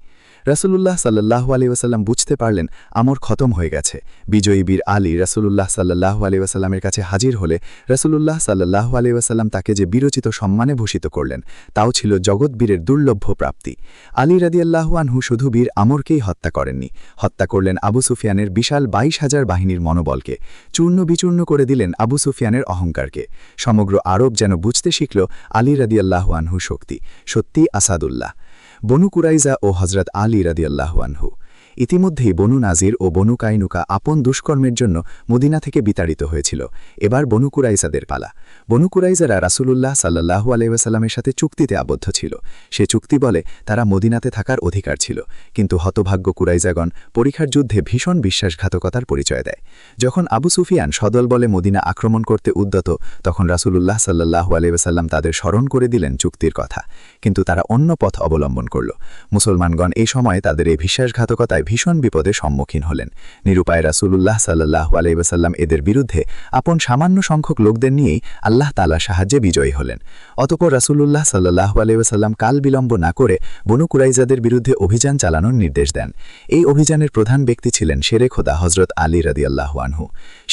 রাসূলুল্লাহ সাল্লাল্লাহু আলাইহি ওয়াসাল্লাম বুঝতে পারলেন আমর খতম হয়ে গেছে। বিজয়ী বীর আলী রাসূলুল্লাহ সাল্লাল্লাহু আলাইহি ওয়াসাল্লামের কাছে হাজির হলে রাসূলুল্লাহ সাল্লাল্লাহু আলাইহি ওয়াসাল্লাম তাকে যে বিরচিত সম্মানে ভূষিত করলেন, তাও ছিল জগৎবীরের দুর্লভ্য প্রাপ্তি। আলী রাদিয়াল্লাহু আনহু শুধু বীর আমরকেই হত্যা করেননি, হত্যা করলেন আবু সুফিয়ানের বিশাল 22,000 বাহিনীর মনোবলকে, চূর্ণ বিচূর্ণ করে দিলেন আবু সুফিয়ানের অহংকারকে। সমগ্র আরব যেন বুঝতে শিখল আলী রাদিয়াল্লাহু আনহু শক্তি, সত্যিই আসাদুল্লাহ। বনু কুরাইজা ও হযরত আলী রাদিয়াল্লাহু আনহু। ইতিমধ্যেই বনু নাজির ও বনু কাইনুকা আপন দুষ্কর্মের জন্য মদিনা থেকে বিতাড়িত হয়েছিল। এবার বনু কুরাইজাদের পালা। বনু কুরাইজারা রাসূলুল্লাহ সাল্লাল্লাহু আলাইহি ওয়াসাল্লামের সাথে চুক্তিতে আবদ্ধ ছিল। সে চুক্তি বলে তারা মদিনাতে থাকার অধিকার ছিল, কিন্তু হতভাগ্য কুরাইজাগণ পরীক্ষার যুদ্ধে ভীষণ বিশ্বাসঘাতকতার পরিচয় দেয়। যখন আবু সুফিয়ান সদল বলে মদিনা আক্রমণ করতে উদ্যত, তখন রাসূলুল্লাহ সাল্লাল্লাহু আলাইহি ওয়াসাল্লাম তাদের স্মরণ করে দিলেন চুক্তির কথা, কিন্তু তারা অন্য পথ অবলম্বন করল। মুসলমানগণ এই সময় তাদের এই বিশ্বাসঘাতকতায় ভীষণ বিপদের সম্মুখীন হলেন। নিরুপায় রাসূলুল্লাহ সাল্লাল্লাহু আলাইহি ওয়াসাল্লাম এদের বিরুদ্ধে আপন সামান্য সংখ্যক লোকদের নিয়েই আল্লাহ তাআলার সাহায্যে বিজয়ী হলেন। অতঃপর রাসূলুল্লাহ সাল্লাল্লাহু আলাইহি ওয়াসাল্লাম কাল বিলম্ব না করে বনু কুরাইজাদের বিরুদ্ধে অভিযান চালানোর নির্দেশ দেন। এই অভিযানের প্রধান ব্যক্তি ছিলেন শেরে খোদা হযরত আলী রাদিয়াল্লাহু আনহু।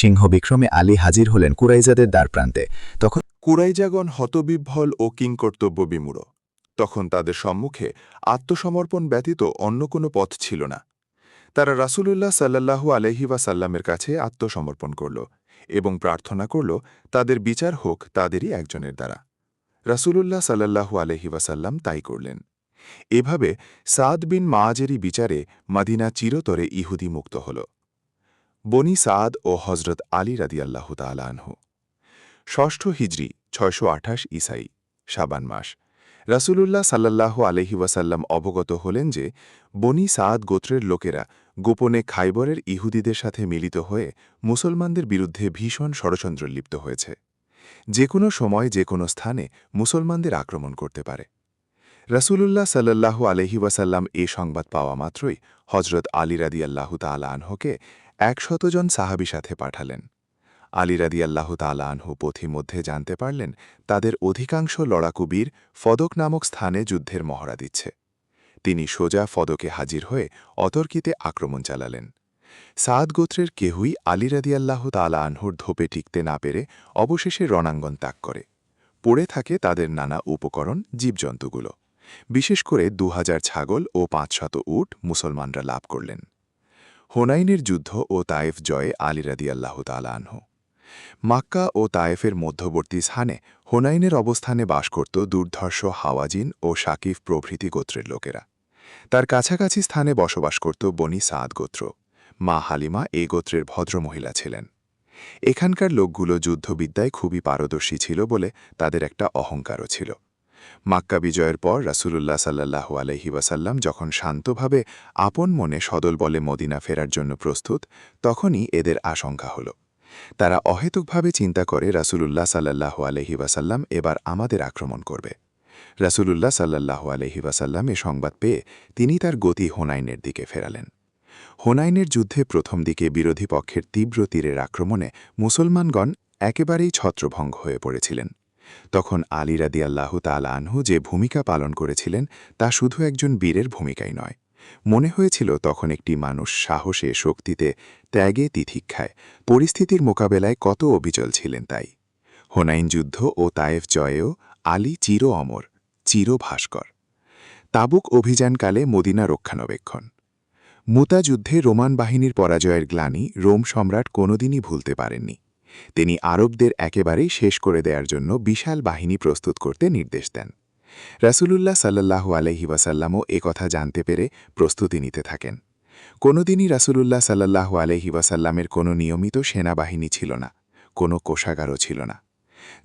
সিংহ বিক্রমে আলী হাজির হলেন কুরাইজাদের দ্বারপ্রান্তে। তখন কুরাইজাগণ হতবিহ্বল ও কিংকর্তব্য বিমূঢ়। তখন তাদের সম্মুখে আত্মসমর্পণ ব্যতীত অন্য কোনো পথ ছিল না। তারা রাসূলুল্লাহ সাল্লাল্লাহু আলাইহি ওয়াসাল্লামের কাছে আত্মসমর্পণ করল এবং প্রার্থনা করল তাদের বিচার হোক তাদেরই একজনের দ্বারা। রাসূলুল্লাহ সাল্লাল্লাহু আলাইহি ওয়াসাল্লাম তাই করলেন। এভাবে সাদ বিন মাআজেরই বিচারে মদিনা চিরতরে ইহুদি মুক্ত হল। বনি সাদ ও হজরত আলী রাদিয়াল্লাহু তাআলা আনহু। ষষ্ঠ হিজরি ৬২৮ ইসাই শাবান মাস রাসূলুল্লাহ সাল্লাল্লাহু আলাইহি ওয়াসাল্লাম অবগত হলেন যে বনি সাদ গোত্রের লোকেরা গোপনে খাইবরের ইহুদিদের সাথে মিলিত হয়ে মুসলমানদের বিরুদ্ধে ভীষণ ষড়যন্ত্র লিপ্ত হয়েছে। যে কোনো সময় যে কোনো স্থানে মুসলমানদের আক্রমণ করতে পারে। রাসূলুল্লাহ সাল্লাল্লাহু আলাইহি ওয়াসাল্লাম এ সংবাদ পাওয়া মাত্রই হজরত আলী রাদিয়াল্লাহু তাআলা আনহুকে ১০০ জন সাহাবী সাথে পাঠালেন। আলী রাদিয়াল্লাহু তাআলা আনহু পথিমধ্যে জানতে পারলেন তাদের অধিকাংশ লড়াকু বীর ফদক নামক স্থানে যুদ্ধের মহড়া দিচ্ছে। তিনি সোজা ফদকে হাজির হয়ে অতর্কিতে আক্রমণ চালালেন। সাদ গোত্রের কেহই আলী রাদিয়াল্লাহু তাআলা আনহুর ধোপে টিকতে না পেরে অবশেষে রণাঙ্গন ত্যাগ করে। পড়ে থাকে তাদের নানা উপকরণ, জীবজন্তুগুলো। বিশেষ করে ২০০০ ছাগল ও ৫০০ উট মুসলমানরা লাভ করলেন। হোনাইনের যুদ্ধ ও তায়েফ জয়ে আলী রাদিয়াল্লাহু তাআলা আনহু। মাক্কা ও তায়েফের মধ্যবর্তী স্থানে হোনাইনের অবস্থানে বাস করত দুর্ধর্ষ হাওয়াজিন ও শাকিফ প্রভৃতি গোত্রের লোকেরা। তার কাছাকাছি স্থানে বসবাস করত বনি সাদ গোত্র। মা হালিমা এই গোত্রের ভদ্রমহিলা ছিলেন। এখানকার লোকগুলো যুদ্ধবিদ্যায় খুবই পারদর্শী ছিল বলে তাদের একটা অহংকারও ছিল। মাক্কা বিজয়ের পর রাসূলুল্লাহ সাল্লাল্লাহু আলাইহি ওয়াসাল্লাম যখন শান্তভাবে আপন মনে সদল বলে মদিনা ফেরার জন্য প্রস্তুত, তখনই এদের আশঙ্কা হল। তারা অহেতুকভাবে চিন্তা করে রাসূলুল্লাহ সাল্লাল্লাহু আলাইহি ওয়াসাল্লাম এবার আমাদের আক্রমণ করবে। রাসূলুল্লাহ সাল্লাল্লাহু আলাইহি ওয়াসাল্লাম এ সংবাদ পেয়ে তিনি তার গতি হোনাইনের দিকে ফেরালেন। হোনাইনের যুদ্ধে প্রথম দিকে বিরোধী পক্ষের তীব্র তীরের আক্রমণে মুসলমানগণ একেবারেই ছত্রভঙ্গ হয়ে পড়েছিলেন। তখন আলী রাদিয়াল্লাহু তাআলা আনহু যে ভূমিকা পালন করেছিলেন তা শুধু একজন বীরের ভূমিকাই নয়। মনে হয়েছিল তখন একটি মানুষ সাহসে, শক্তিতে, ত্যাগে, তিতিক্ষায় পরিস্থিতির মোকাবেলায় কত অবিচল ছিলেন তাই। হোনাইন যুদ্ধ ও তায়েফ জয়েও আলী চির অমর, চির ভাস্কর। তাবুক অভিযানকালে মদিনা রক্ষণাবেক্ষণ। মুতা যুদ্ধে রোমান বাহিনীর পরাজয়ের গ্লানি রোম সম্রাট কোনোদিনই ভুলতে পারেননি। তিনি আরবদের একেবারেই শেষ করে দেওয়ার জন্য বিশাল বাহিনী প্রস্তুত করতে নির্দেশ দেন। রাসূলুল্লাহ সাল্লাল্লাহু আলাইহি ওয়াসাল্লামও একথা জানতে পেরে প্রস্তুতি নিতে থাকেন। কোনোদিনই রাসূলুল্লাহ সাল্লাল্লাহু আলাইহি ওয়াসাল্লামের কোনো নিয়মিত সেনাবাহিনী ছিল না, কোনো কোষাগারও ছিল না।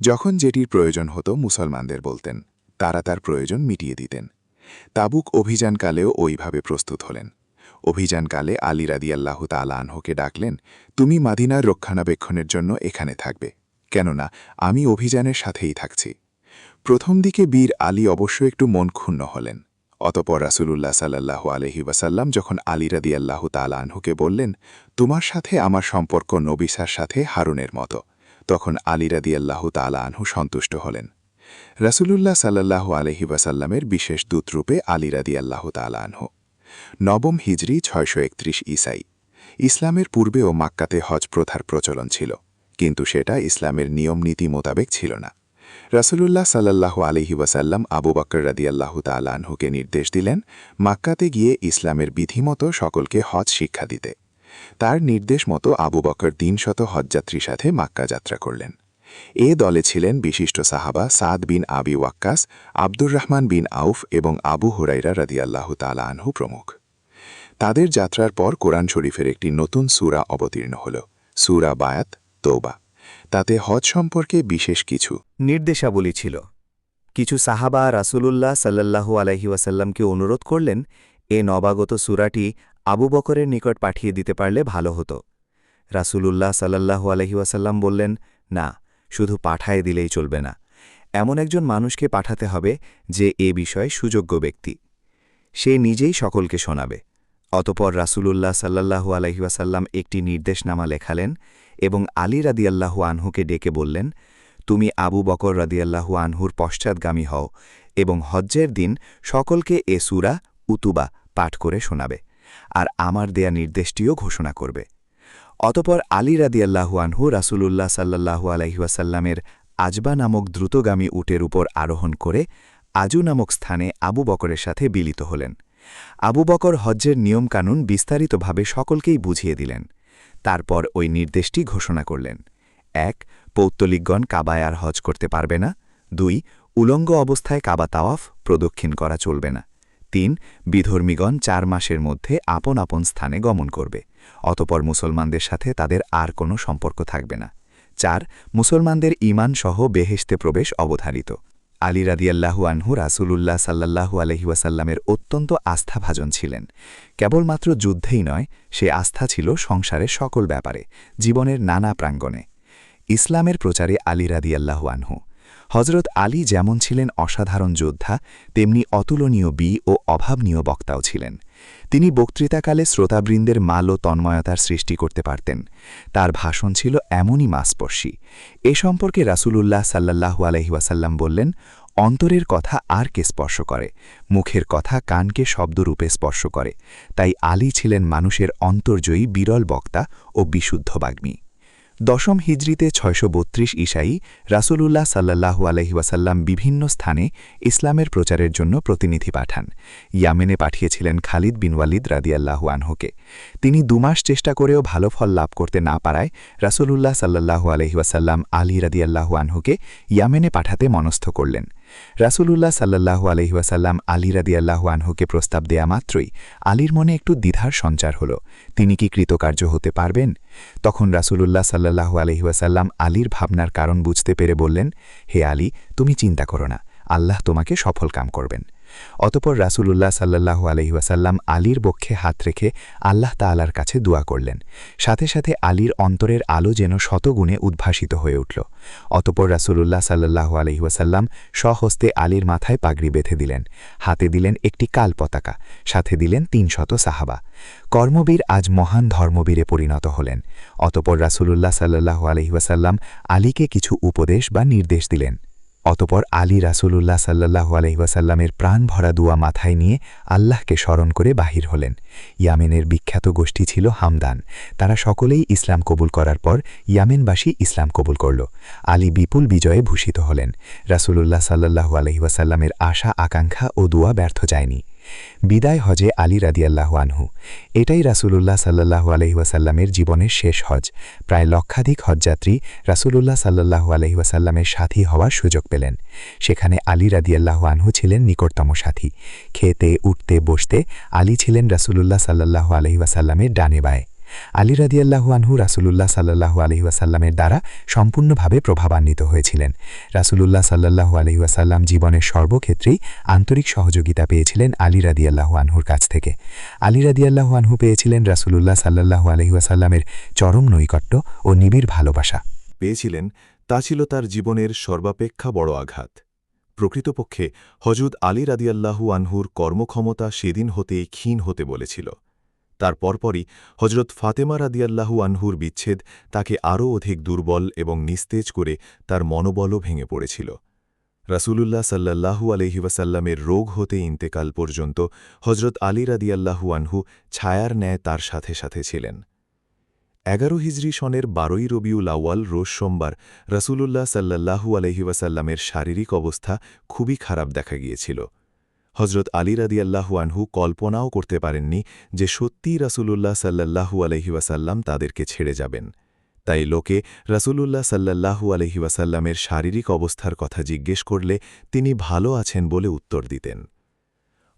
যখন যেটির প্রয়োজন হতো মুসলমানদের বলতেন, তারা তার প্রয়োজন মিটিয়ে দিতেন। তাবুক অভিযানকালেও ওইভাবে প্রস্তুত হলেন। অভিযানকালে আলী রাদিয়াল্লাহু তাআলা আনহুকে ডাকলেন, তুমি মাদিনার রক্ষণাবেক্ষণের জন্য এখানে থাকবে, কেননা আমি অভিযানের সাথেই থাকছি। প্রথম দিকে বীর আলী অবশ্য একটু মন ক্ষুণ্ণ হলেন। অতপর রাসূলুল্লাহ সাল্লাল্লাহু আলাইহি ওয়াসাল্লাম যখন আলী রাদিয়াল্লাহু তাআলা আনহুকে বললেন, তোমার সাথে আমার সম্পর্ক নবিসার সাথে হারুনের মতো, তখন আলী রাদিয়াল্লাহু তাআলা আনহু সন্তুষ্ট হলেন। রাসূলুল্লাহ সাল্লাল্লাহু আলাইহি ওয়াসাল্লামের বিশেষ দূতরূপে আলী রাদিয়াল্লাহু তাআলা আনহু। নবম হিজরি ৬৩১ ইসাই। ইসলামের পূর্বেও মাক্কাতে হজ প্রথার প্রচলন ছিল, কিন্তু সেটা ইসলামের নিয়ম নীতি মোতাবেক ছিল না। রাসূলুল্লাহ সাল্লাল্লাহু আলাইহি ওয়াসাল্লাম আবু বকর রাদিয়াল্লাহু তাআলা আনহুকে নির্দেশ দিলেন মাক্কাতে গিয়ে ইসলামের বিধিমতো সকলকে হজ শিক্ষা দিতে। তার নির্দেশ মতো আবু বকর ৩০০ হজযাত্রীর সাথে মাক্কা যাত্রা করলেন। এ দলে ছিলেন বিশিষ্ট সাহাবা সাদ বিন আবি ওয়াক্কাস, আব্দুর রহমান বিন আউফ এবং আবু হুরাইরা রাদিয়াল্লাহু তাআলা আনহু প্রমুখ। তাদের যাত্রার পর কোরআন শরীফের একটি নতুন সূরা অবতীর্ণ হল, সূরা বায়াত তওবা। তাতে হজ সম্পর্কে বিশেষ কিছু নির্দেশাবলী ছিল। কিছু সাহাবা রাসূলুল্লাহ সাল্লাল্লাহু আলাইহি ওয়াসাল্লামকে অনুরোধ করলেন এ নবাগত সূরাটি আবু বকরের নিকট পাঠিয়ে দিতে পারলে ভালো হতো। রাসূলুল্লাহ সাল্লাল্লাহু আলাইহি ওয়াসাল্লাম বললেন, না, শুধু পাঠায়ে দিলেই চলবে না, এমন একজন মানুষকে পাঠাতে হবে যে এ বিষয়ে সুযোগ্য ব্যক্তি। সে নিজেই সকলকে শোনাবে। অতপর রাসূলুল্লাহ সাল্লাল্লাহু আলাইহি ওয়াসাল্লাম একটি নির্দেশনামা লেখালেন এবং আলী রাদিয়াল্লাহু আনহুকে ডেকে বললেন, তুমি আবু বকর রাদিয়াল্লাহু আনহুর পশ্চাৎগামী হও এবং হজ্জের দিন সকলকে এ সূরা উতুবা পাঠ করে শোনাবে, আর আমার দেয়া নির্দেশটিও ঘোষণা করবে। অতপর আলী রাদিয়াল্লাহু আনহু রাসূলুল্লাহ সাল্লাল্লাহু আলাইহি ওয়াসাল্লামের আজবা নামক দ্রুতগামী উটের উপর আরোহণ করে আজু নামক স্থানে আবু বকরের সাথে বিলিত হলেন। আবু বকর হজ্জের নিয়মকানুন বিস্তারিতভাবে সকলকেই বুঝিয়ে দিলেন। তারপর ওই নির্দেশটি ঘোষণা করলেন, ১. পৌত্তলিকগণ কাবায় আর হজ করতে পারবে না। ২. উলঙ্গ অবস্থায় কাবা তাওয়াফ প্রদক্ষিণ করা চলবে না। 3. বিধর্মীগণ 4 মাসের মধ্যে আপন আপন স্থানে গমন করবে, অতপর মুসলমানদের সাথে তাদের আর কোনো সম্পর্ক থাকবে না। 4. মুসলমানদের ঈমান সহ বেহেশতে প্রবেশ অবধারিত। আলী রাদিয়াল্লাহু আনহু রাসূলুল্লাহ সাল্লাল্লাহু আলাইহি ওয়াসাল্লামের অত্যন্ত আস্থাভাজন ছিলেন। কেবলমাত্র যুদ্ধেই নয়, সে আস্থা ছিল সংসারের সকল ব্যাপারে, জীবনের নানা প্রাঙ্গণে। ইসলামের প্রচারে আলী রাদিয়াল্লাহু আনহু। হজরত আলী যেমন ছিলেন অসাধারণ যোদ্ধা, তেমনি অতুলনীয় ও অভাবনীয় বক্তাও ছিলেন। তিনি বক্তৃতাকালে শ্রোতাবৃন্দের মাল ও তন্ময়তার সৃষ্টি করতে পারতেন। তার ভাষণ ছিল এমনই মাসস্পর্শী। এ সম্পর্কে রাসূলুল্লাহ সাল্লাল্লাহু আলাইহি ওয়াসাল্লাম বললেন, অন্তরের কথা আর কে স্পর্শ করে, মুখের কথা কানকে শব্দরূপে স্পর্শ করে। তাই আলী ছিলেন মানুষের অন্তর্জয়ী বিরল বক্তা ও বিশুদ্ধ বাগ্মী। 10ম হিজরিতে 632 ঈসাই রাসূলুল্লাহ সাল্লাল্লাহু আলাইহি ওয়াসাল্লাম বিভিন্ন স্থানে ইসলামের প্রচারের জন্য প্রতিনিধি পাঠান। ইয়ামেনে পাঠিয়েছিলেন খালিদ বিন ওয়ালিদ রাদিয়াল্লাহু আনহুকে। তিনি 2 মাস চেষ্টা করেও ভালো ফল লাভ করতে না পারায় রাসূলুল্লাহ সাল্লাল্লাহু আলাইহি ওয়াসাল্লাম আলী রাদিয়াল্লাহু আনহুকে ইয়ামেনে পাঠাতে মনস্থ করলেন। রাসূলুল্লাহ সাল্লাল্লাহু আলাইহি ওয়াসাল্লাম আলী রাদিয়াল্লাহু আনহুকে প্রস্তাব দেয়া মাত্রই আলীর মনে একটু দ্বিধার সঞ্চার হল। তিনি কি কৃতকার্য হতে পারবেন? তখন রাসূলুল্লাহ সাল্লাল্লাহু আলাইহি ওয়াসাল্লাম আলীর ভাবনার কারণ বুঝতে পেরে বললেন, হে আলী, তুমি চিন্তা করো না, আল্লাহ তোমাকে সফল কাম করবেন। অতপর রাসূলুল্লাহ সাল্লাল্লাহু আলাইহি ওয়াসাল্লাম আলীর বক্ষে হাত রেখে আল্লাহ তাআলার কাছে দোয়া করলেন। সাথে সাথে আলীর অন্তরের আলো যেন শতগুণে উদ্ভাসিত হয়ে উঠল। অতপর রাসূলুল্লাহ সাল্লাল্লাহু আলাইহি ওয়াসাল্লাম স্বহস্তে আলীর মাথায় পাগড়ি বেঁধে দিলেন, হাতে দিলেন একটি কাল পতাকা, সাথে দিলেন 300 সাহাবা। কর্মবীর আজ মহান ধর্মবীরে পরিণত হলেন। অতপর রাসূলুল্লাহ সাল্লাল্লাহু আলাইহি ওয়াসাল্লাম আলীকে কিছু উপদেশ বা নির্দেশ দিলেন। অতপর আলী রাসূলুল্লাহ সাল্লাল্লাহু আলাইহি ওয়াসাল্লামের প্রাণ ভরা দোয়া মাথায় নিয়ে আল্লাহকে স্মরণ করে বাহির হলেন। ইয়ামেনের বিখ্যাত গোষ্ঠী ছিল হামদান। তারা সকলেই ইসলাম কবুল করার পর ইয়ামেনবাসী ইসলাম কবুল করল। আলী বিপুল বিজয়ে ভূষিত হলেন। রাসূলুল্লাহ সাল্লাল্লাহু আলাইহি ওয়াসাল্লামের আশা আকাঙ্ক্ষা ও দোয়া ব্যর্থ যায়নি। বিদায় হজে আলী রাদিয়াল্লাহু আনহু। এটাই রাসূলুল্লাহ সাল্লাল্লাহু আলাইহি ওয়াসাল্লামের জীবনের শেষ হজ। প্রায় লক্ষাধিক হজযাত্রী রাসূলুল্লাহ সাল্লাল্লাহু আলাইহি ওয়াসাল্লামের সাথী হওয়ার সুযোগ পেলেন। সেখানে আলী রাদিয়াল্লাহু আনহু ছিলেন নিকটতম সাথী। খেতে উঠতে বসতে আলী ছিলেন রাসূলুল্লাহ সাল্লাল্লাহু আলাইহি ওয়াসাল্লামের ডানে বায়ে। আলী রাদিয়াল্লাহু আনহু রাসূলুল্লাহ সাল্লাল্লাহু আলাইহি ওয়াসাল্লামের দ্বারা সম্পূর্ণভাবে প্রভাবান্বিত হয়েছিলেন। রাসূলুল্লাহ সাল্লাল্লাহু আলাইহি ওয়াসাল্লাম জীবনের সর্বক্ষেত্রেই আন্তরিক সহযোগিতা পেয়েছিলেন আলী রাদিয়াল্লাহু আনহুর কাছ থেকে। আলী রাদিয়াল্লাহু আনহু পেয়েছিলেন রাসূলুল্লাহ সাল্লাল্লাহু আলাইহি ওয়াসাল্লামের চরম নৈকট্য ও নিবিড় ভালোবাসা। পেয়েছিলেন, তা ছিল তার জীবনের সর্বাপেক্ষা বড় আঘাত। প্রকৃতপক্ষে হযরত আলী রাদিয়াল্লাহু আনহুর কর্মক্ষমতা সেদিন হতেই ক্ষীণ হতে বলেছিল। তার পরপরই হযরত ফাতেমা রাদিয়াল্লাহু আনহুর বিচ্ছেদ তাকে আরও অধিক দুর্বল এবং নিস্তেজ করে তার মনোবলও ভেঙে পড়েছিল। রাসূলুল্লাহ সাল্লাল্লাহু আলাইহি ওয়াসাল্লামের রোগ হতে ইন্তেকাল পর্যন্ত হযরত আলী রাদিয়াল্লাহু আনহু ছায়ার ন্যায় তার সাথে সাথে ছিলেন। 11 হিজরি সনের 12ই রবিউল আউয়াল রোজ সোমবার রাসূলুল্লাহ সাল্লাল্লাহু আলাইহি ওয়াসাল্লামের শারীরিক অবস্থা খুবই খারাপ দেখা গিয়েছিল। হযরত আলী রাদিয়াল্লাহু আনহু কল্পনাও করতে পারেননি যে সত্যিই রাসূলুল্লাহ সাল্লাল্লাহু আলাইহি ওয়াসাল্লাম তাদেরকে ছেড়ে যাবেন। তাই লোকে রাসূলুল্লাহ সাল্লাল্লাহু আলাইহি ওয়াসাল্লামের শারীরিক অবস্থার কথা জিজ্ঞেস করলে তিনি ভালো আছেন বলে উত্তর দিতেন।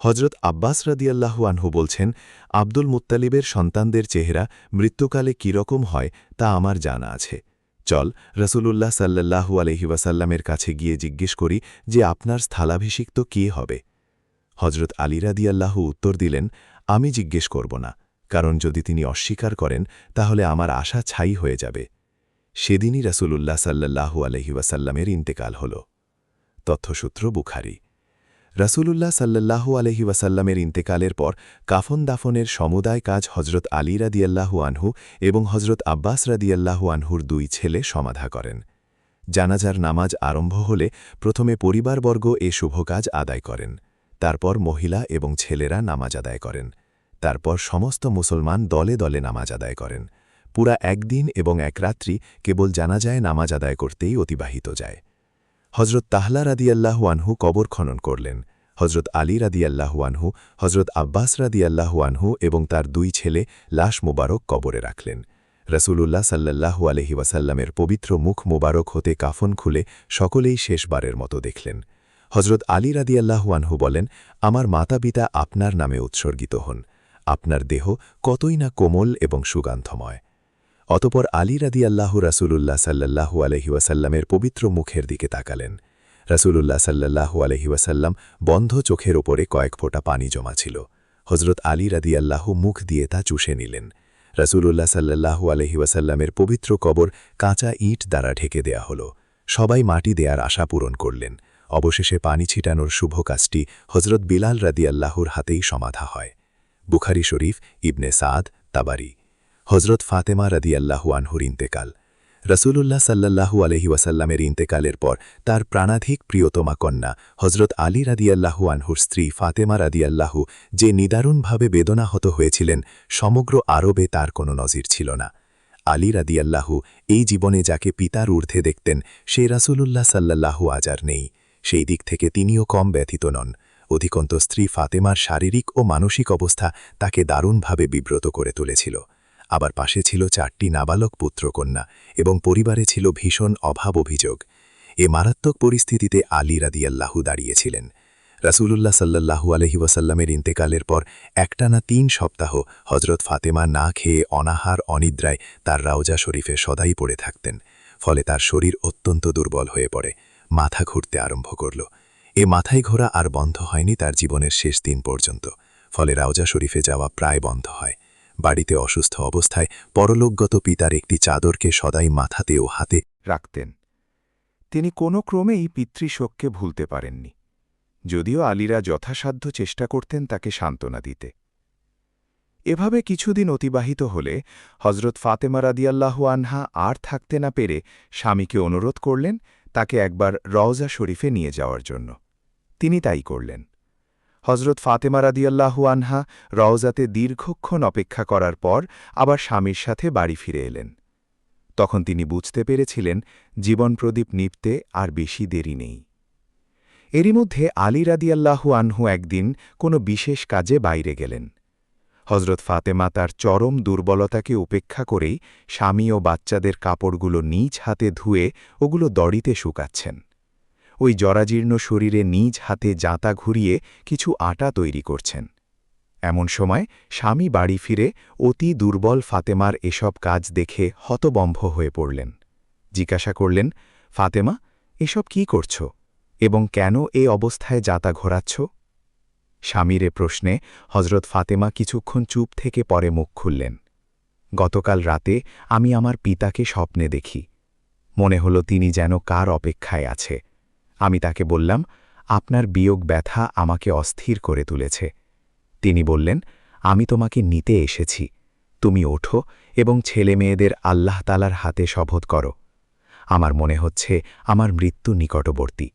হযরত আব্বাস রাদিয়াল্লাহু আনহু বলছেন, আব্দুল মুত্তালিবের সন্তানদের চেহারা মৃত্যুকালে কীরকম হয় তা আমার জানা আছে। চল রাসূলুল্লাহ সাল্লাল্লাহু আলাইহি ওয়াসাল্লামের কাছে গিয়ে জিজ্ঞেস করি যে আপনার স্থলাভিষিক্ত কে হবে। হযরত আলী রাদিয়াল্লাহু উত্তর দিলেন, আমি জিজ্ঞেস করব না, কারণ যদি তিনি অস্বীকার করেন তাহলে আমার আশা ছাই হয়ে যাবে। সেদিনই রাসূলুল্লাহ সাল্লাল্লাহু আলাইহি ওয়াসাল্লামের ইন্তেকাল হল। তথ্যসূত্র বুখারী। রাসূলুল্লাহ সাল্লাল্লাহু আলাইহি ওয়াসাল্লামের ইন্তেকালের পর কাফন দাফনের সমুদায় কাজ হযরত আলী রাদিয়াল্লাহু আনহু এবং হযরত আব্বাস রাদিয়াল্লাহু আনহুর 2 ছেলে সমাধা করেন। জানাজার নামাজ আরম্ভ হলে প্রথমে পরিবারবর্গ এ শুভ কাজ আদায় করেন। তারপর মহিলা এবং ছেলেরা নামাজ আদায় করেন। তারপর সমস্ত মুসলমান দলে দলে নামাজ আদায় করেন। পুরা একদিন এবং এক রাত্রি কেবল জানাজায় নামাজ আদায় করতেই অতিবাহিত যায়। হযরত তাহলা রাদিয়াল্লাহু আনহু কবর খনন করলেন। হযরত আলী রাদিয়াল্লাহু আনহু, হযরত আব্বাস রাদিয়াল্লাহু আনহু এবং তার 2 ছেলে লাশ মোবারক কবরে রাখলেন। রাসূলুল্লাহ সাল্লাল্লাহু আলাইহি ওয়াসাল্লামের পবিত্র মুখ মোবারক হতে কাফন খুলে সকলেই শেষবারের মতো দেখলেন। হজরত আলী রাদিয়াল্লাহু আনহু বলেন, আমার মাতা পিতা আপনার নামে উৎসর্গিত হন। আপনার দেহ কতই না কোমল এবং সুগন্ধময়। অতপর আলী রাদিয়াল্লাহু রাসূলুল্লাহ সাল্লাল্লাহু আলাইহি ওয়াসাল্লামের পবিত্র মুখের দিকে তাকালেন। রাসূলুল্লাহ সাল্লাল্লাহু আলাইহি ওয়াসাল্লাম বন্ধ চোখের ওপরে কয়েক ফোঁটা পানি জমা ছিল। হজরত আলী রাদিয়াল্লাহু মুখ দিয়ে তা চুষে নিলেন। রাসূলুল্লাহ সাল্লাল্লাহু আলাইহি ওয়াসাল্লামের পবিত্র কবর কাঁচা ইট দ্বারা ঢেকে দেয়া হল। সবাই মাটি দেয়ার আশা পূরণ করলেন। অবশেষে পানি ছিটানোর শুভ কাজটি হজরত বিলাল রাদিয়াল্লাহুর হাতেই সমাধা হয়। বুখারী শরীফ, ইবনে সাদ, তাবারি। হজরত ফাতেমা রাদিয়াল্লাহু আনহুর ইন্তেকাল। রাসূলুল্লাহ সাল্লাল্লাহু আলাইহি ওয়াসাল্লামের ইন্তেকালের পর তার প্রাণাধিক প্রিয়তমা কন্যা হজরত আলী রাদিয়াল্লাহু আনহুর স্ত্রী ফাতেমা রাদিয়াল্লাহু যে নিদারুণভাবে বেদনাহত হয়েছিলেন, সমগ্র আরবে তার কোনো নজির ছিল না। আলী রাদিয়াল্লাহু এই জীবনে যাকে পিতার ঊর্ধ্বে দেখতেন, সে রাসূলুল্লাহ সাল্লাল্লাহু আজ আর নেই। সেই দিক থেকে তিনিও কম ব্যথিত নন। অধিকন্ত স্ত্রী ফাতেমার শারীরিক ও মানসিক অবস্থা তাকে দারুণভাবে বিব্রত করে তুলেছিল। আবার পাশে ছিল 4টি নাবালক পুত্রকন্যা এবং পরিবারে ছিল ভীষণ অভাব অভিযোগ। এ মারাত্মক পরিস্থিতিতে আলী রাদিয়াল্লাহু দাঁড়িয়েছিলেন। রাসূলুল্লাহ সাল্লাল্লাহু আলাইহি ওয়াসাল্লামের ইন্তেকালের পর একটানা 3 সপ্তাহ হজরত ফাতেমা না খেয়ে অনাহার অনিদ্রায় তার রাওজা শরীফে সদাই পড়ে থাকতেন। ফলে তার শরীর অত্যন্ত দুর্বল হয়ে পড়ে, মাথা ঘুরতে আরম্ভ করল। এ মাথায় ঘোরা আর বন্ধ হয়নি তার জীবনের শেষ দিন পর্যন্ত। ফলে রাওজা শরীফে যাওয়া প্রায় বন্ধ হয়। বাড়িতে অসুস্থ অবস্থায় পরলোকগত পিতার একটি চাদরকে সদাই মাথাতে ও হাতে রাখতেন। তিনি কোনো ক্রমেই পিতৃশোককে ভুলতে পারেননি, যদিও আলীরা যথাসাধ্য চেষ্টা করতেন তাকে সান্ত্বনা দিতে। এভাবে কিছুদিন অতিবাহিত হলে হজরত ফাতেমা রাদিয়াল্লাহু আনহা আর থাকতে না পেরে স্বামীকে অনুরোধ করলেন তাকে একবার রওজা শরীফে নিয়ে যাওয়ার জন্য। তিনি তাই করলেন। হজরত ফাতেমা রাদিয়াল্লাহু আনহা রওজাতে দীর্ঘক্ষণ অপেক্ষা করার পর আবার স্বামীর সাথে বাড়ি ফিরে এলেন। তখন তিনি বুঝতে পেরেছিলেন জীবনপ্রদীপ নিভতে আর বেশি দেরি নেই। এরই মধ্যে আলী রাদিয়াল্লাহু আনহু একদিন কোনো বিশেষ কাজে বাইরে গেলেন। হজরত ফাতেমা তার চরম দুর্বলতাকে উপেক্ষা করেই স্বামী ও বাচ্চাদের কাপড়গুলো নিজ হাতে ধুয়ে ওগুলো দড়িতে শুকাচ্ছেন। ওই জরাজীর্ণ শরীরে নিজ হাতে জাঁতা ঘুরিয়ে কিছু আটা তৈরি করছেন। এমন সময় স্বামী বাড়ি ফিরে অতি দুর্বল ফাতেমার এসব কাজ দেখে হতবম্ব হয়ে পড়লেন। জিজ্ঞাসা করলেন, ফাতেমা, এসব কি করছ এবং কেন এ অবস্থায় জাঁতা ঘোরাচ্ছ? স্বামীর এ প্রশ্নে হজরত ফাতেমা কিছুক্ষণ চুপ থেকে পরে মুখ খুললেন। গতকাল রাতে আমি আমার পিতাকে স্বপ্নে দেখি। মনে হলো তিনি যেন কার অপেক্ষায় আছে। আমি তাকে বললাম, আপনার বিয়োগ ব্যথা আমাকে অস্থির করে তুলেছে। তিনি বললেন, আমি তোমাকে নিতে এসেছি। তুমি ওঠো এবং ছেলে মেয়েদের আল্লাহ তাআলার হাতে শপথ করো। আমার মনে হচ্ছে আমার মৃত্যু নিকটবর্তী।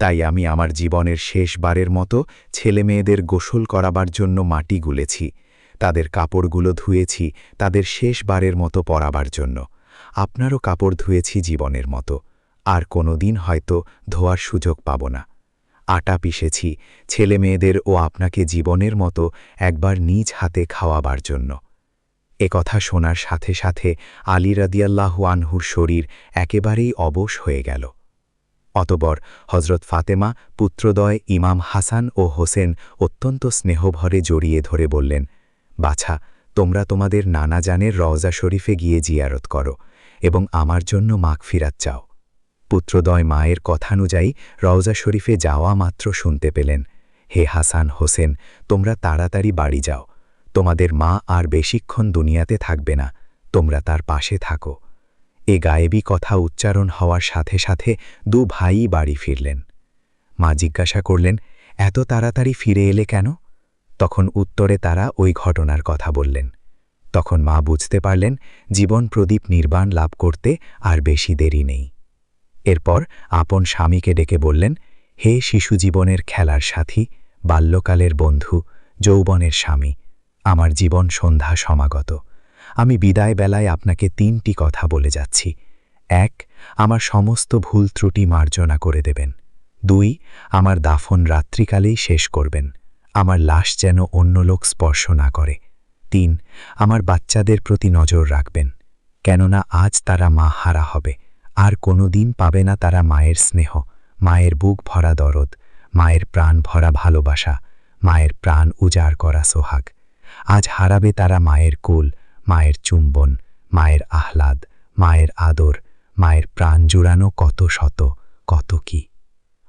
তাই আমি আমার জীবনের শেষবারের মতো ছেলে মেয়েদের গোসল করাবার জন্য মাটি গুলেছি, তাদের কাপড়গুলো ধুয়েছি তাদের শেষবারের মতো পরাবার জন্য। আপনারও কাপড় ধুয়েছি জীবনের মতো, আর কোনো দিন হয়তো ধোয়ার সুযোগ পাব না। আটা পিষেছি ছেলে মেয়েদের ও আপনাকে জীবনের মতো একবার নিজ হাতে খাওয়াবার জন্য। কথা শোনার সাথে সাথে আলী রাদিয়াল্লাহু আনহুর শরীর একেবারেই অবশ হয়ে গেল। অতঃপর হজরত ফাতেমা পুত্রদ্বয় ইমাম হাসান ও হোসেন অত্যন্ত স্নেহভরে জড়িয়ে ধরে বললেন, বাছা, তোমরা তোমাদের নানা জানের রওজা শরীফে গিয়ে জিয়ারত করো এবং আমার জন্য মাগফিরাত চাও। পুত্রদ্বয় মায়ের কথানুযায়ী রওজা শরীফে যাওয়া মাত্র শুনতে পেলেন, হে হাসান হোসেন, তোমরা তাড়াতাড়ি বাড়ি যাও। তোমাদের মা আর বেশিক্ষণ দুনিয়াতে থাকবে না, তোমরা তার পাশে থাকো। এ গায়েবী কথা উচ্চারণ হওয়ার সাথে সাথে 2 ভাই বাড়ি ফিরলেন। মা জিজ্ঞাসা করলেন, এত তাড়াতাড়ি ফিরে এলে কেন? তখন উত্তরে তারা ওই ঘটনার কথা বললেন। তখন মা বুঝতে পারলেন জীবন প্রদীপ নির্বাণ লাভ করতে আর বেশি দেরি নেই। এরপর আপন স্বামীকে ডেকে বললেন, হে শিশু জীবনের খেলার সাথী, বাল্যকালের বন্ধু, যৌবনের স্বামী, আমার জীবন সন্ধ্যা সমাগত। আমি বিদায় বেলায় আপনাকে 3টি কথা বলে যাচ্ছি। 1, আমার সমস্ত ভুল ত্রুটি মার্জনা করে দেবেন। 2, আমার দাফন রাত্রিকালেই শেষ করবেন, আমার লাশ যেন অন্য লোক স্পর্শ না করে। 3, আমার বাচ্চাদের প্রতি নজর রাখবেন, কেননা আজ তারা মা হারা হবে, আর কোনো দিন পাবে না তারা মায়ের স্নেহ, মায়ের বুক ভরা দরদ, মায়ের প্রাণ ভরা ভালোবাসা, মায়ের প্রাণ উজাড় করা সোহাগ। আজ হারাবে তারা মায়ের কোল, মায়ের চুম্বন, মায়ের আহ্লাদ, মায়ের আদর, মায়ের প্রাণ জুড়ানো কত শত, কত কি।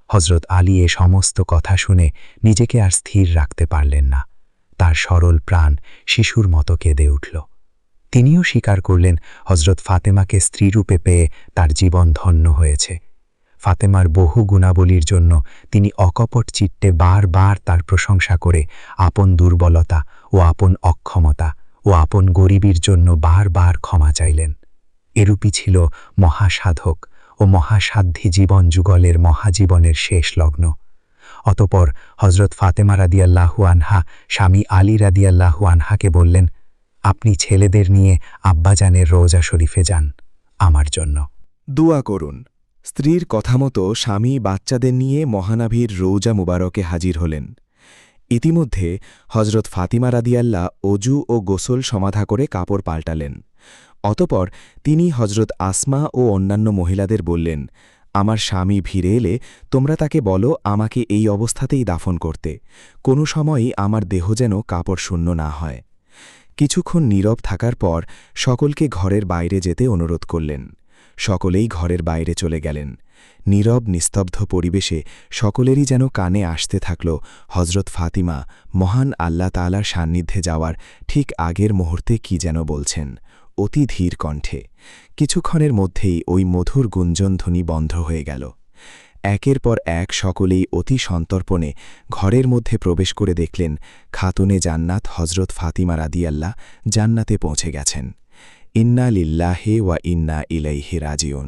হজরত আলী এ সমস্ত কথা শুনে নিজেকে আর স্থির রাখতে পারলেন না। তার সরল প্রাণ শিশুর মতো কেঁদে উঠল। তিনিও স্বীকার করলেন হজরত ফাতেমাকে স্ত্রীরূপে পেয়ে তার জীবন ধন্য হয়েছে। ফাতেমার বহু গুণাবলীর জন্য তিনি অকপট চিত্তে বারবার তার প্রশংসা করে আপন দুর্বলতা ও আপন অক্ষমতা ও আপন গরিবীর জন্য বারবার ক্ষমা চাইলেন। এরূপই ছিল মহাসাধক ও মহাসাধ্যী জীবন যুগলের মহাজীবনের শেষ লগ্ন। অতপর হজরত ফাতেমা রাদিয়াল্লাহু আনহা স্বামী আলী রাদিয়াল্লাহু আনহাকে বললেন, আপনি ছেলেদের নিয়ে আব্বাজানের রওজা শরীফে যান, আমার জন্য দোয়া করুন। স্ত্রীর কথামতো স্বামী বাচ্চাদের নিয়ে মহানাভির রৌজা মুবারকে হাজির হলেন। ইতিমধ্যে হজরত ফাতিমা রাদিয়াল্লাহ অজু ও গোসল সমাধা করে কাপড় পাল্টালেন। অতপর তিনি হজরত আসমা ও অন্যান্য মহিলাদের বললেন, আমার স্বামী ফিরে এলে তোমরা তাকে বলো আমাকে এই অবস্থাতেই দাফন করতে, কোনো সময়ই আমার দেহ যেন কাপড় শূন্য না হয়। কিছুক্ষণ নীরব থাকার পর সকলকে ঘরের বাইরে যেতে অনুরোধ করলেন। সকলেই ঘরের বাইরে চলে গেলেন। নীরব নিস্তব্ধ পরিবেশে সকলেরই যেন কানে আসতে থাকল হজরত ফাতিমা মহান আল্লাহ তাআলার সান্নিধ্যে যাওয়ার ঠিক আগের মুহূর্তে কি যেন বলছেন, অতি ধীর কণ্ঠে। কিছুক্ষণের মধ্যেই ওই মধুর গুঞ্জনধ্বনি বন্ধ হয়ে গেল। একের পর এক সকলেই অতি সন্তর্পণে ঘরের মধ্যে প্রবেশ করে দেখলেন খাতুনে জান্নাত হজরত ফাতিমা রাদিয়াল্লাহ জান্নাতে পৌঁছে গেছেন। ইন্না লিল্লাহি ওয়া ইন্না ইলাইহি রাজিউন।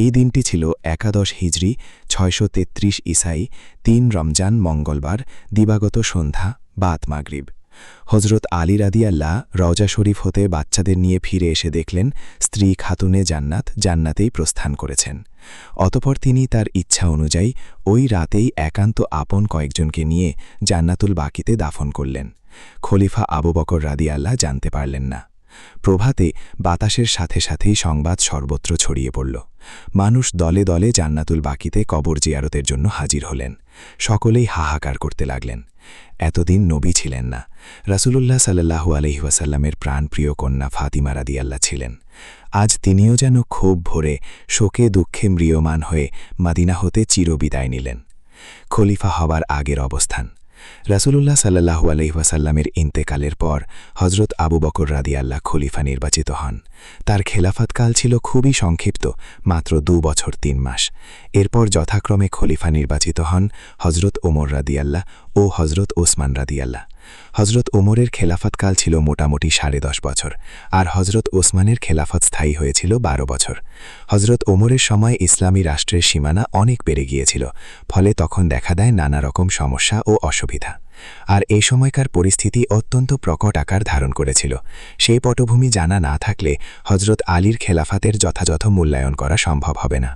এই দিনটি ছিল 11 হিজরি 633 ইসাই 3 রমজান মঙ্গলবার দিবাগত সন্ধ্যা বাদ মাগরিব। হজরত আলী রাদিয়াল্লাহ রওজা শরীফ হতে বাচ্চাদের নিয়ে ফিরে এসে দেখলেন স্ত্রী খাতুনে জান্নাত জান্নাতেই প্রস্থান করেছেন। অতপর তিনি তার ইচ্ছা অনুযায়ী ওই রাতেই একান্ত আপন কয়েকজনকে নিয়ে জান্নাতুল বাকিতে দাফন করলেন। খলিফা আবু বকর রাদিয়াল্লাহ জানতে পারলেন না। প্রভাতে বাতাসের সাথে সাথেই সংবাদ সর্বত্র ছড়িয়ে পড়ল। মানুষ দলে দলে জান্নাতুল বাকিতে কবর জিয়ারতের জন্য হাজির হলেন। সকলেই হাহাকার করতে লাগলেন। এতদিন নবী ছিলেন না, রাসূলুল্লাহ সাল্লাল্লাহু আলাইহি ওয়াসাল্লামের প্রাণপ্রিয় কন্যা ফাতিমা রাদিয়াল্লাহ ছিলেন। আজ তিনিও যেন ক্ষোভ ভরে শোকে দুঃখে ম্রিয়মান হয়ে মাদিনা হতে চিরবিদায় নিলেন। খলিফা হবার আগের অবস্থান। রাসূলুল্লাহ সাল্লাল্লাহু আলাইহি ওয়াসাল্লামের ইন্তেকালের পর হজরত আবু বকর রাদিয়াল্লাহ খলিফা নির্বাচিত হন। তার খেলাফতকাল ছিল খুবই সংক্ষিপ্ত, মাত্র 2 বছর 3 মাস। এরপর যথাক্রমে খলিফা নির্বাচিত হন হজরত ওমর রাদিয়াল্লাহ ও হজরত ওসমান রাদিয়াল্লাহ। হজরত ওমরের খেলাফতকাল ছিল মোটামুটি 10.5 বছর, আর হজরত ওসমানের খেলাফত স্থায়ী হয়েছিল 12 বছর। হজরত ওমরের সময় ইসলামী রাষ্ট্রের সীমানা অনেক বেড়ে গিয়েছিল, ফলে তখন দেখা দেয় নানা রকম সমস্যা ও অসুবিধা। আর এই সময়কার পরিস্থিতি অত্যন্ত প্রকট আকার ধারণ করেছিল। সেই পটভূমি জানা না থাকলে হজরত আলীর খেলাফাতের যথাযথ মূল্যায়ন করা সম্ভব হবে না।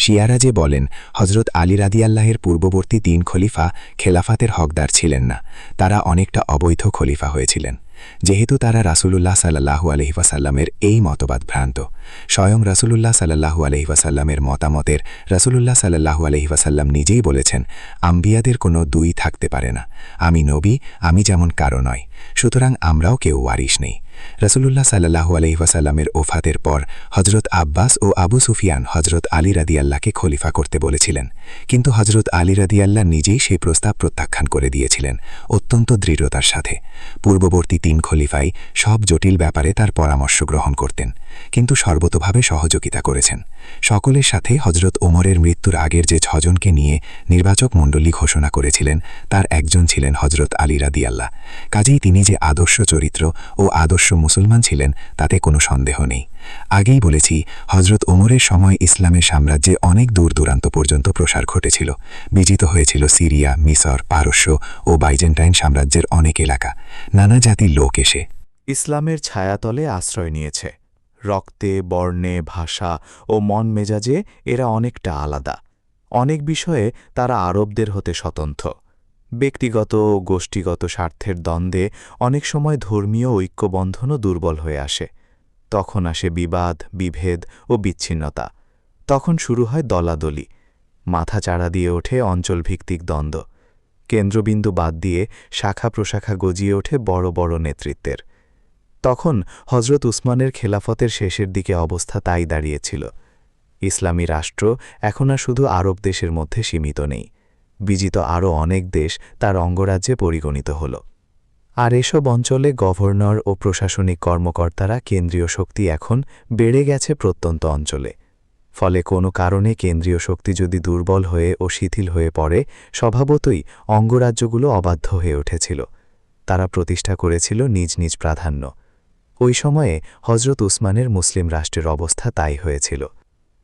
শিয়ারা যে বলেন হজরত আলী রাদিয়াল্লাহের পূর্ববর্তী 3 খলিফা খেলাফাতের হকদার ছিলেন না, তারা অনেকটা অবৈধ খলিফা হয়েছিলেন। যেহেতু তারা রাসূলুল্লাহ সাল্লাল্লাহু আলাইহি ওয়াসাল্লামের এই মতবাদ ভ্রান্ত। স্বয়ং রাসূলুল্লাহ সাল্লাল্লাহু আলাইহি ওয়াসাল্লামের মতামতের রাসূলুল্লাহ সাল্লাল্লাহু আলাইহি ওয়াসাল্লাম নিজেই বলেছেন, আম্বিয়াদের কোনো 2 থাকতে পারে না। আমি নবী, আমি যেমন কারো নয়, সুতরাং আমরাও কেউ ওয়ারিশ নেই। রাসূলুল্লাহ সাল্লাল্লাহু আলাইহি ওয়াসাল্লামের ওফাতের পর হজরত আব্বাস ও আবু সুফিয়ান হজরত আলী রাদিয়াল্লাহকে খলিফা করতে বলেছিলেন, কিন্তু হজরত আলী রাদিয়াল্লাহ নিজেই সেই প্রস্তাব প্রত্যাখ্যান করে দিয়েছিলেন অত্যন্ত দৃঢ়তার সাথে। পূর্ববর্তী 3 খলিফাই সব জটিল ব্যাপারে তার পরামর্শ গ্রহণ করতেন, কিন্তু সর্বতোভাবে সহযোগিতা করেছেন। সকলের সাথে হজরত ওমরের মৃত্যুর আগের যে 6 জনকে নিয়ে নির্বাচক মণ্ডলী ঘোষণা করেছিলেন, তার একজন ছিলেন হজরত আলী রাদিয়াল্লাহ। কাজেই তিনি যে আদর্শ চরিত্র ও আদর্শ মুসলমান ছিলেন তাতে কোনো সন্দেহ নেই। আগেই বলেছি, হজরত ওমরের সময় ইসলামের সাম্রাজ্যে অনেক দূর দূরান্ত পর্যন্ত প্রসার ঘটেছিল। বিজিত হয়েছিল সিরিয়া, মিসর, পারস্য ও বাইজেন্টাইন সাম্রাজ্যের অনেক এলাকা। নানা জাতির লোক এসে ইসলামের ছায়াতলে আশ্রয় নিয়েছে। রক্তে, বর্ণে, ভাষা ও মন মেজাজে এরা অনেকটা আলাদা। অনেক বিষয়ে তারা আরবদের হতে স্বতন্ত্র। ব্যক্তিগত ও গোষ্ঠীগত স্বার্থের দ্বন্দ্বে অনেক সময় ধর্মীয় ঐক্যবন্ধনও দুর্বল হয়ে আসে। তখন আসে বিবাদ, বিভেদ ও বিচ্ছিন্নতা। তখন শুরু হয় দলাদলি। মাথা চাড়া দিয়ে ওঠে অঞ্চলভিত্তিক দ্বন্দ্ব, কেন্দ্রবিন্দু বাদ দিয়ে শাখা প্রশাখা গজিয়ে ওঠে বড় বড় নেতৃত্বের। তখন হজরত উসমানের খেলাফতের শেষের দিকে অবস্থা তাই দাঁড়িয়েছিল। ইসলামী রাষ্ট্র এখন আর শুধু আরব দেশের মধ্যে সীমিত নেই, বিজিত আরও অনেক দেশ তার অঙ্গরাজ্যে পরিগণিত হল। আর এসব অঞ্চলে গভর্নর ও প্রশাসনিক কর্মকর্তারা কেন্দ্রীয় শক্তি এখন বেড়ে গেছে প্রত্যন্ত অঞ্চলে। ফলে কোনো কারণে কেন্দ্রীয় শক্তি যদি দুর্বল হয়ে ও শিথিল হয়ে পড়ে, স্বভাবতই অঙ্গরাজ্যগুলো অবাধ্য হয়ে উঠেছিল। তারা প্রতিষ্ঠা করেছিল নিজ নিজ প্রাধান্য। ওই সময়ে হজরত উসমানের মুসলিম রাষ্ট্রের অবস্থা তাই হয়েছিল।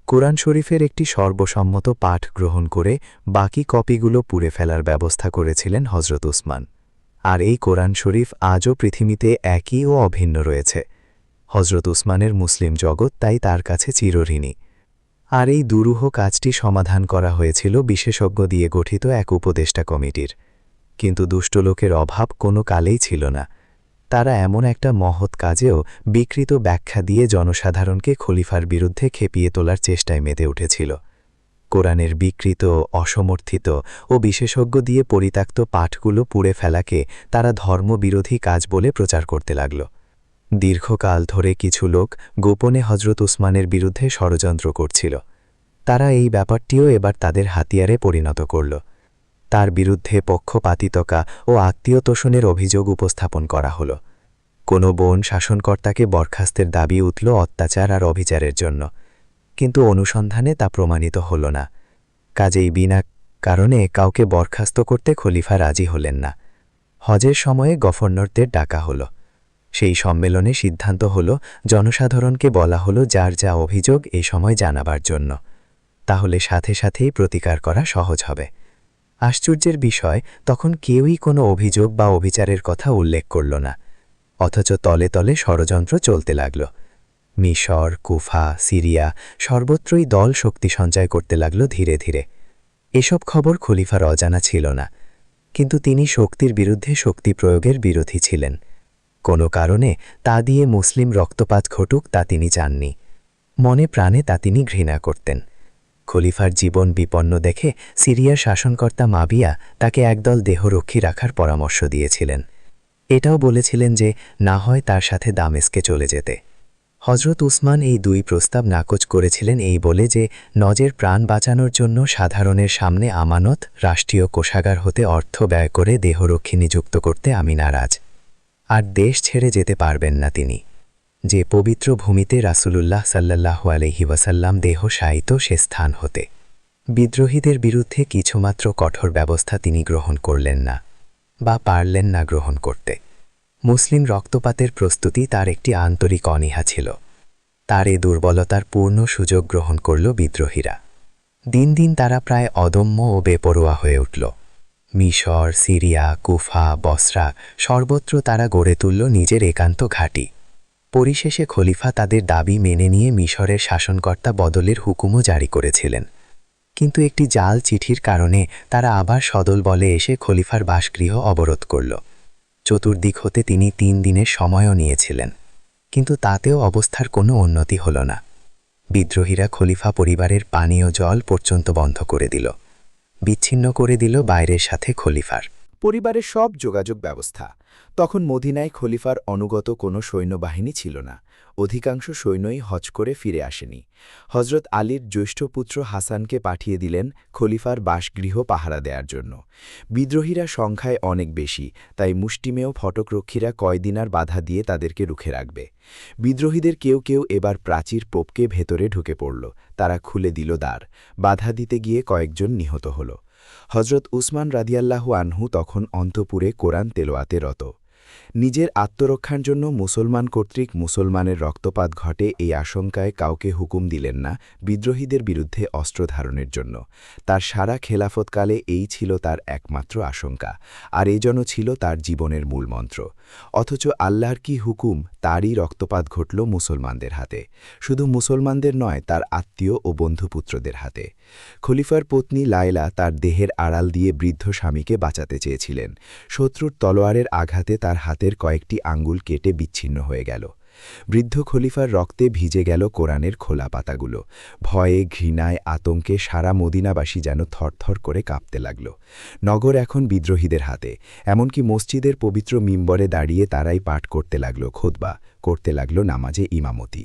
কোরআন শরীফের একটি সর্বসম্মত পাঠ গ্রহণ করে বাকি কপিগুলো পুড়ে ফেলার ব্যবস্থা করেছিলেন হজরত উসমান। আর এই কোরআন শরীফ আজও পৃথিবীতে একই ও অভিন্ন রয়েছে। হজরত উসমানের মুসলিম জগৎ তাই তার কাছে চিরঋণী। আর এই দুরূহ কাজটি সমাধান করা হয়েছিল বিশেষজ্ঞ দিয়ে গঠিত এক উপদেষ্টা কমিটির। কিন্তু দুষ্ট লোকের অভাব কোনো কালেই ছিল না। তারা এমন একটা মহৎ কাজেও বিকৃত ব্যাখ্যা দিয়ে জনসাধারণকে খলিফার বিরুদ্ধে খেপিয়ে তোলার চেষ্টায় মেতে উঠেছিল। কোরআনের বিকৃত, অসমর্থিত ও বিশেষজ্ঞ দিয়ে পরিত্যক্ত পাঠগুলো পুড়ে ফেলাকে তারা ধর্মবিরোধী কাজ বলে প্রচার করতে লাগল। দীর্ঘকাল ধরে কিছু লোক গোপনে হজরত উসমানের বিরুদ্ধে ষড়যন্ত্র করছিল। তারা এই ব্যাপারটিও এবার তাদের হাতিয়ারে পরিণত করল। তার বিরুদ্ধে পক্ষপাতিত্বকা ও আত্মীয়তোষণের অভিযোগ উপস্থাপন করা হল। কোনো বোন শাসনকর্তাকে বরখাস্তের দাবি উঠল অত্যাচার আর অবিচারের জন্য, কিন্তু অনুসন্ধানে তা প্রমাণিত হল না। কাজেই বিনা কারণে কাউকে বরখাস্ত করতে খলিফা রাজি হলেন না। হজের সময়ে গভর্নরদের ডাকা হল। সেই সম্মেলনে সিদ্ধান্ত হল জনসাধারণকে বলা হলো যার যা অভিযোগ এই সময় জানাবার জন্য, তাহলে সাথে সাথেই প্রতিকার করা সহজ হবে। আশ্চর্যের বিষয়, তখন কেউই কোনো অভিযোগ বা অবিচারের কথা উল্লেখ করল না, অথচ তলে তলে ষড়যন্ত্র চলতে লাগল। মিশর, কুফা, সিরিয়া সর্বত্রই দল শক্তি সঞ্চয় করতে লাগল ধীরে ধীরে। এসব খবর খলিফার অজানা ছিল না, কিন্তু তিনি শক্তির বিরুদ্ধে শক্তি প্রয়োগের বিরোধী ছিলেন। কোনো কারণে তা দিয়ে মুসলিম রক্তপাত ঘটুক তা তিনি চাননি। মনে প্রাণে তা তিনি ঘৃণা করতেন। খলিফার জীবন বিপন্ন দেখে সিরিয়ার শাসনকর্তা মাবিয়া তাকে একদল দেহরক্ষী রাখার পরামর্শ দিয়েছিলেন। এটাও বলেছিলেন যে না হয় তার সাথে দামেস্কে চলে যেতে। হজরত উসমান এই দুই প্রস্তাব নাকচ করেছিলেন এই বলে যে নজের প্রাণ বাঁচানোর জন্য সাধারণের সামনে আমানত রাষ্ট্রীয় কোষাগার হতে অর্থ ব্যয় করে দেহরক্ষী নিযুক্ত করতে আমি নারাজ। আর দেশ ছেড়ে যেতে পারবেন না তিনি। যে পবিত্র ভূমিতে রাসূলুল্লাহ সাল্লাল্লাহু আলাইহি ওয়াসাল্লাম দেহ শায়িত সে স্থান হতে। বিদ্রোহীদের বিরুদ্ধে কিছুমাত্র কঠোর ব্যবস্থা তিনি গ্রহণ করলেন না, বা পারলেন না গ্রহণ করতে। মুসলিম রক্তপাতের প্রস্তুতি তার একটি আন্তরিক অনীহা ছিল। তার এ দুর্বলতার পূর্ণ সুযোগ গ্রহণ করল বিদ্রোহীরা। দিন দিন তারা প্রায় অদম্য ও বেপরোয়া হয়ে উঠল। মিশর, সিরিয়া, কুফা, বসরা সর্বত্র তারা গড়ে তুলল নিজের একান্ত ঘাঁটি। পরিশেষে খলিফা তাদের দাবি মেনে নিয়ে মিশরের শাসনকর্তা বদলের হুকুমও জারি করেছিলেন। কিন্তু একটি জাল চিঠির কারণে তারা আবার সদল বলে এসে খলিফার বাসগৃহ অবরোধ করল। চতুর্দিক হতে তিনি 3 দিনের সময়ও নিয়েছিলেন, কিন্তু তাতেও অবস্থার কোনো উন্নতি হল না। বিদ্রোহীরা খলিফা পরিবারের পানীয় জল পর্যন্ত বন্ধ করে দিল, বিচ্ছিন্ন করে দিল বাইরের সাথে খলিফার পরিবারের সব যোগাযোগ ব্যবস্থা। তখন মদিনায় খলিফার অনুগত কোনো সৈন্যবাহিনী ছিল না। অধিকাংশ সৈন্যই হজ করে ফিরে আসেনি। হজরত আলীর জ্যৈষ্ঠ পুত্র হাসানকে পাঠিয়ে দিলেন খলিফার বাসগৃহ পাহারা দেওয়ার জন্য। বিদ্রোহীরা সংখ্যায় অনেক বেশি, তাই মুষ্টিমেয় ফটকরক্ষীরা কয়দিনার বাধা দিয়ে তাদেরকে রুখে রাখবে। বিদ্রোহীদের কেউ কেউ এবার প্রাচীর পোপকে ভেতরে ঢুকে পড়ল। তারা খুলে দিল দ্বার। বাধা দিতে গিয়ে কয়েকজন নিহত হল। হজরত উসমান রাদিয়াল্লাহু আনহু তখন অন্তপুরে কোরআন তেলাওয়াতে রত। নিজের আত্মরক্ষার জন্য মুসলমান কর্তৃক মুসলমানের রক্তপাত ঘটে এই আশঙ্কায় কাউকে হুকুম দিলেন না বিদ্রোহীদের বিরুদ্ধে অস্ত্র ধারণের জন্য। তার সারা খেলাফতকালে এই ছিল তার একমাত্র আশঙ্কা, আর এ যেন ছিল তার জীবনের মূলমন্ত্র। অথচ আল্লাহর কি হুকুম, তারই রক্তপাত ঘটল মুসলমানদের হাতে। শুধু মুসলমানদের নয়, তার আত্মীয় ও বন্ধুপুত্রদের হাতে। খলিফার পত্নী লায়লা তার দেহের আড়াল দিয়ে বৃদ্ধ স্বামীকে বাঁচাতে চেয়েছিলেন। শত্রুর তলোয়ারের আঘাতে তার হাতের কয়েকটি আঙ্গুল কেটে বিচ্ছিন্ন হয়ে গেল। বৃদ্ধ খলিফার রক্তে ভিজে গেল কোরআনের খোলা পাতাগুলো। ভয়ে, ঘৃণায়, আতঙ্কে সারা মদিনাবাসী যেন থরথর করে কাঁপতে লাগল। নগর এখন বিদ্রোহীদের হাতে। এমনকি মসজিদের পবিত্র মিম্বরে দাঁড়িয়ে তারাই পাঠ করতে লাগল খুতবা, করতে লাগল নামাজে ইমামতি।